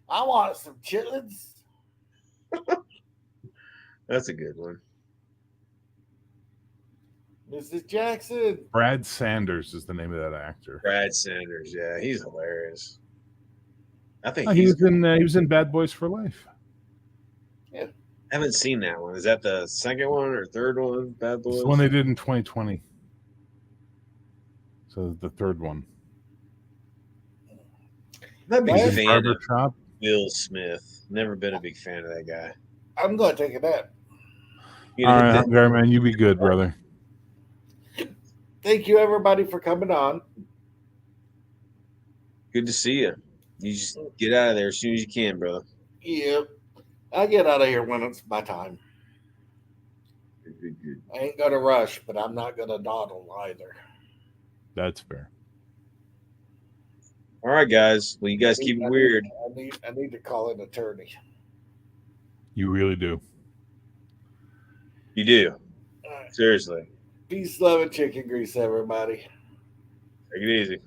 Speaker 1: I want some chitlins.
Speaker 2: That's a good one.
Speaker 1: Mrs. Jackson.
Speaker 3: Brad Sanders is the name of that actor.
Speaker 2: Brad Sanders. Yeah, he's hilarious. I think
Speaker 3: He was in Bad Boys for Life.
Speaker 2: I haven't seen that one. Is that the second one or third one? Bad Boys.
Speaker 3: It's the one they did in 2020. So the third one.
Speaker 2: I'm not a big
Speaker 1: He's in
Speaker 2: fan
Speaker 3: Barber
Speaker 2: of
Speaker 3: Shop.
Speaker 2: Will Smith. Never been a big fan of that guy.
Speaker 1: I'm going to take a nap.
Speaker 2: You
Speaker 3: All
Speaker 2: know,
Speaker 3: right, Hungary Man, you be good, brother.
Speaker 1: Thank you, everybody, for coming on.
Speaker 2: good to see you. You just get out of there as soon as you can, brother.
Speaker 1: Yep. I get out of here when it's my time.
Speaker 2: Good.
Speaker 1: I ain't going to rush, but I'm not going to dawdle either.
Speaker 3: That's fair.
Speaker 2: All right, guys. Well, you guys keep it weird.
Speaker 1: I need to call an attorney.
Speaker 3: You really do.
Speaker 2: You do.
Speaker 1: All right.
Speaker 2: Seriously.
Speaker 1: Peace, love, and chicken grease, everybody.
Speaker 2: Take it easy.